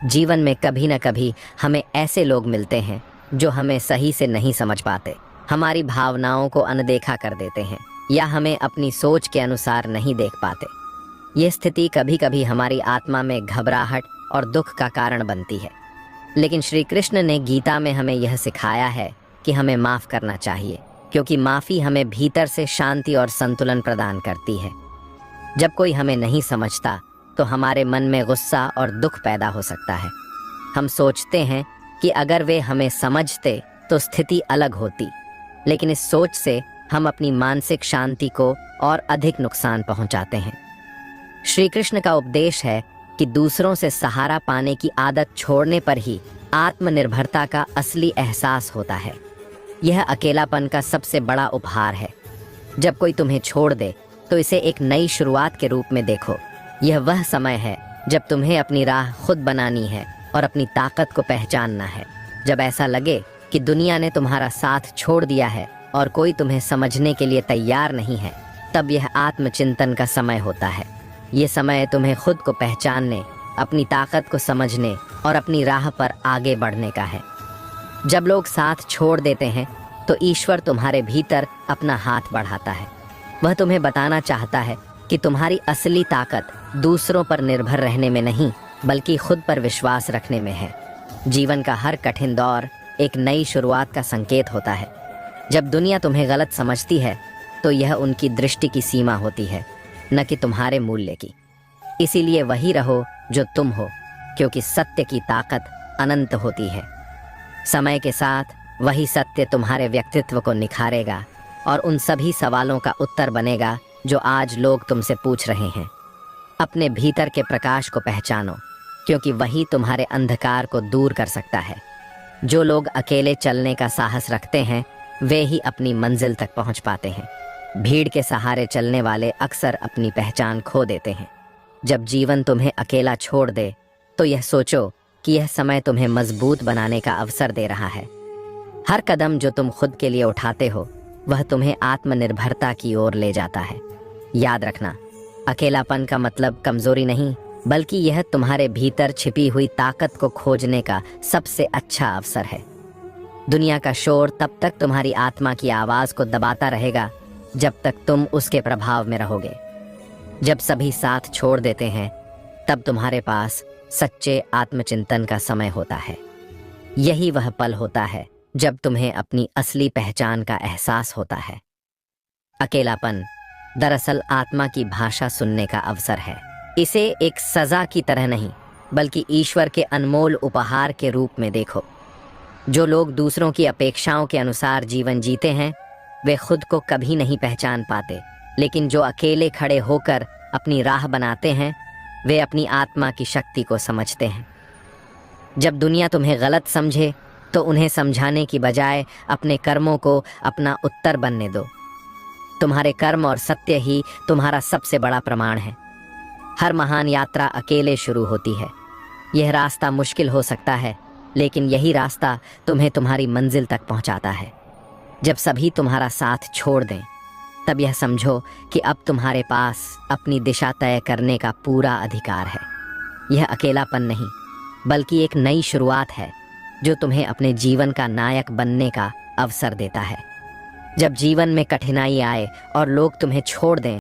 जीवन में कभी न कभी हमें ऐसे लोग मिलते हैं जो हमें सही से नहीं समझ पाते, हमारी भावनाओं को अनदेखा कर देते हैं या हमें अपनी सोच के अनुसार नहीं देख पाते। ये स्थिति कभी कभी हमारी आत्मा में घबराहट और दुख का कारण बनती है, लेकिन श्री कृष्ण ने गीता में हमें यह सिखाया है कि हमें माफ़ करना चाहिए, क्योंकि माफ़ी हमें भीतर से शांति और संतुलन प्रदान करती है। जब कोई हमें नहीं समझता तो हमारे मन में गुस्सा और दुख पैदा हो सकता है। हम सोचते हैं कि अगर वे हमें समझते तो स्थिति अलग होती, लेकिन इस सोच से हम अपनी मानसिक शांति को और अधिक नुकसान पहुंचाते हैं। श्री कृष्ण का उपदेश है कि दूसरों से सहारा पाने की आदत छोड़ने पर ही आत्मनिर्भरता का असली एहसास होता है। यह अकेलापन का सबसे बड़ा उपहार है। जब कोई तुम्हें छोड़ दे तो इसे एक नई शुरुआत के रूप में देखो। यह वह समय है जब तुम्हें अपनी राह खुद बनानी है और अपनी ताकत को पहचानना है। जब ऐसा लगे कि दुनिया ने तुम्हारा साथ छोड़ दिया है और कोई तुम्हें समझने के लिए तैयार नहीं है, तब यह आत्मचिंतन का समय होता है। ये समय तुम्हें खुद को पहचानने, अपनी ताकत को समझने और अपनी राह पर आगे बढ़ने का है। जब लोग साथ छोड़ देते हैं तो ईश्वर तुम्हारे भीतर अपना हाथ बढ़ाता है। वह तुम्हें बताना चाहता है कि तुम्हारी असली ताकत दूसरों पर निर्भर रहने में नहीं, बल्कि खुद पर विश्वास रखने में है। जीवन का हर कठिन दौर एक नई शुरुआत का संकेत होता है। जब दुनिया तुम्हें गलत समझती है तो यह उनकी दृष्टि की सीमा होती है, न कि तुम्हारे मूल्य की। इसीलिए वही रहो जो तुम हो, क्योंकि सत्य की ताकत अनंत होती है। समय के साथ वही सत्य तुम्हारे व्यक्तित्व को निखारेगा और उन सभी सवालों का उत्तर बनेगा जो आज लोग तुमसे पूछ रहे हैं। अपने भीतर के प्रकाश को पहचानो, क्योंकि वही तुम्हारे अंधकार को दूर कर सकता है। जो लोग अकेले चलने का साहस रखते हैं वे ही अपनी मंजिल तक पहुंच पाते हैं। भीड़ के सहारे चलने वाले अक्सर अपनी पहचान खो देते हैं। जब जीवन तुम्हें अकेला छोड़ दे तो यह सोचो कि यह समय तुम्हें मजबूत बनाने का अवसर दे रहा है। हर कदम जो तुम खुद के लिए उठाते हो वह तुम्हें आत्मनिर्भरता की ओर ले जाता है। याद रखना, अकेलापन का मतलब कमजोरी नहीं, बल्कि यह तुम्हारे भीतर छिपी हुई ताकत को खोजने का सबसे अच्छा अवसर है। दुनिया का शोर तब तक तुम्हारी आत्मा की आवाज को दबाता रहेगा जब तक तुम उसके प्रभाव में रहोगे। जब सभी साथ छोड़ देते हैं तब तुम्हारे पास सच्चे आत्मचिंतन का समय होता है। यही वह पल होता है जब तुम्हें अपनी असली पहचान का एहसास होता है। अकेलापन दरअसल आत्मा की भाषा सुनने का अवसर है। इसे एक सजा की तरह नहीं, बल्कि ईश्वर के अनमोल उपहार के रूप में देखो। जो लोग दूसरों की अपेक्षाओं के अनुसार जीवन जीते हैं वे खुद को कभी नहीं पहचान पाते, लेकिन जो अकेले खड़े होकर अपनी राह बनाते हैं वे अपनी आत्मा की शक्ति को समझते हैं। जब दुनिया तुम्हें गलत समझे तो उन्हें समझाने की बजाय अपने कर्मों को अपना उत्तर बनने दो। तुम्हारे कर्म और सत्य ही तुम्हारा सबसे बड़ा प्रमाण है। हर महान यात्रा अकेले शुरू होती है। यह रास्ता मुश्किल हो सकता है, लेकिन यही रास्ता तुम्हें तुम्हारी मंजिल तक पहुंचाता है। जब सभी तुम्हारा साथ छोड़ दें तब यह समझो कि अब तुम्हारे पास अपनी दिशा तय करने का पूरा अधिकार है। यह अकेलापन नहीं, बल्कि एक नई शुरुआत है जो तुम्हें अपने जीवन का नायक बनने का अवसर देता है। जब जीवन में कठिनाई आए और लोग तुम्हें छोड़ दें